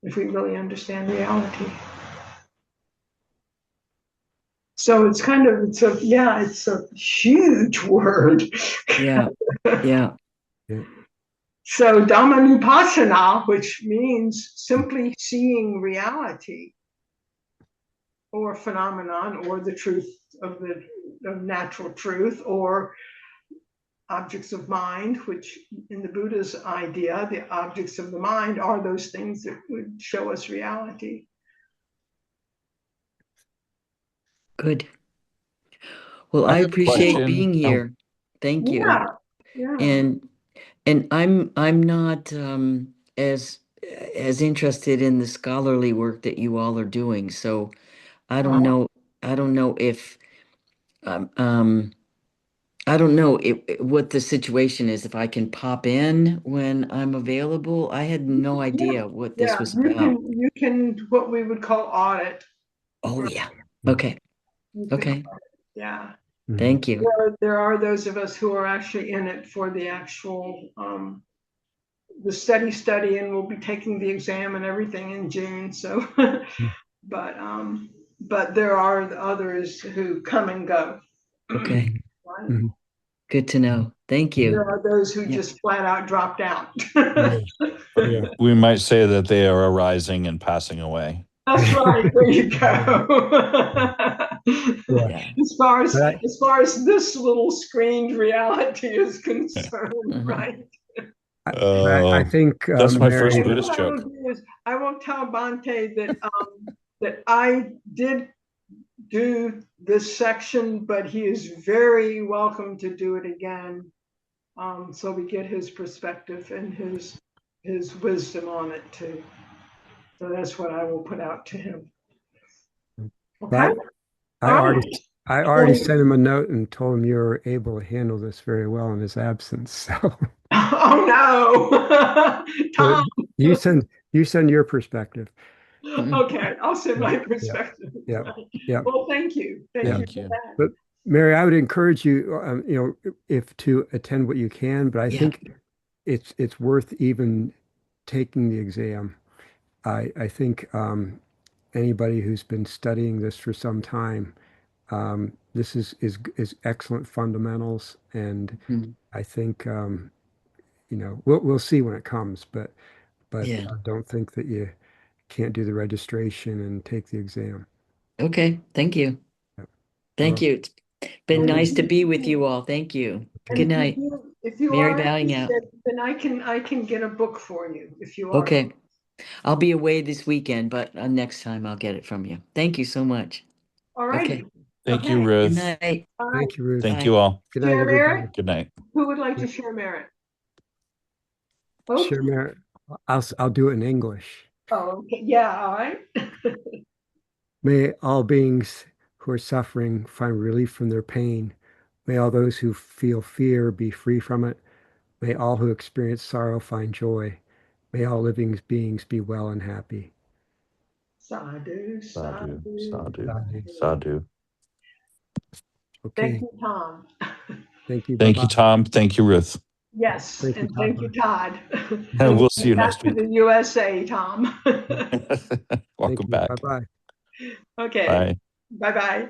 If we really understand reality. So it's a huge word. Yeah. Yeah. So Dhammanupassana, which means simply seeing reality or phenomenon or the truth of natural truth or objects of mind, which in the Buddha's idea, the objects of the mind are those things that would show us reality. Good. Well, I I have a appreciate question. being Oh, here. Thank you. Yeah. And I'm not as interested in the scholarly work that you all are doing. So I don't know. I don't know if um, um I don't know what the situation is. If I can pop in when I'm available. I had no idea what this Yeah, was about. you can what we would call audit. Oh yeah. Okay. You can, Okay. yeah. Thank you. There are those of us who are actually in it for the actual the study, and we'll be taking the exam and everything in June. So, but there are others who come and go. Okay. Right? Good to know. Thank There you. are those who Yeah. just flat out dropped out. Yeah. we might say that they are arising and passing away. That's right. There you go. Yeah. As far as this little screened reality is concerned, Mhm. right? I think That's my Mary. first And Buddhist what I will joke. do is I will tell Bante that I did do this section, but he is very welcome to do it again. So we get his perspective and his wisdom on it too. So that's what I will put out to him. Okay. I All already right. I already sent him a note and told him you were able to handle this very well in his absence. So Oh no, but Tom. you send your perspective. Okay, I'll send Yeah, my yeah, perspective. yeah, yeah, Well, thank you. Thank yeah. you Thank for you. that. But Mary, I would encourage you, if to attend what you can. But I Yeah. think it's worth even taking the exam. I think anybody who's been studying this for some time, this is excellent fundamentals, and Mhm. I think we'll see when it comes, but Yeah. don't think that you can't do the registration and take the exam. Okay. Thank you. Yeah. Thank Well, you. It's been okay. nice to be with you all. Thank you. And Good night. if you Mary are bowing out. interested, then I can get a book for you if you are. Okay. I'll be away this weekend, but next time I'll get it from you. Thank you so much. All righty. Okay. Thank you, Okay. Good Ruth. night. All right. Thank you, Ruth. Thank Bye. you all. Good night, Share everybody. merit. Good night. Who would like Yeah. to share merit? Sure, Okay. Mary. I'll do it in English. Oh, okay. Yeah. All right. May all beings who are suffering find relief from their pain. May all those who feel fear be free from it. May all who experience sorrow find joy. May all living beings be well and happy. Sadhu, Sadhu, sadhu, sadhu, Sadhu. sadhu. sadhu. Okay. Thank you, Tom. Thank you. Thank you, Bye-bye. Tom. Thank you, Ruth. Yes, Thank you, and thank you, Todd. And we'll see you Back next to week. the USA, Tom. Thank Welcome you. back. Bye-bye. Okay, Bye. bye-bye.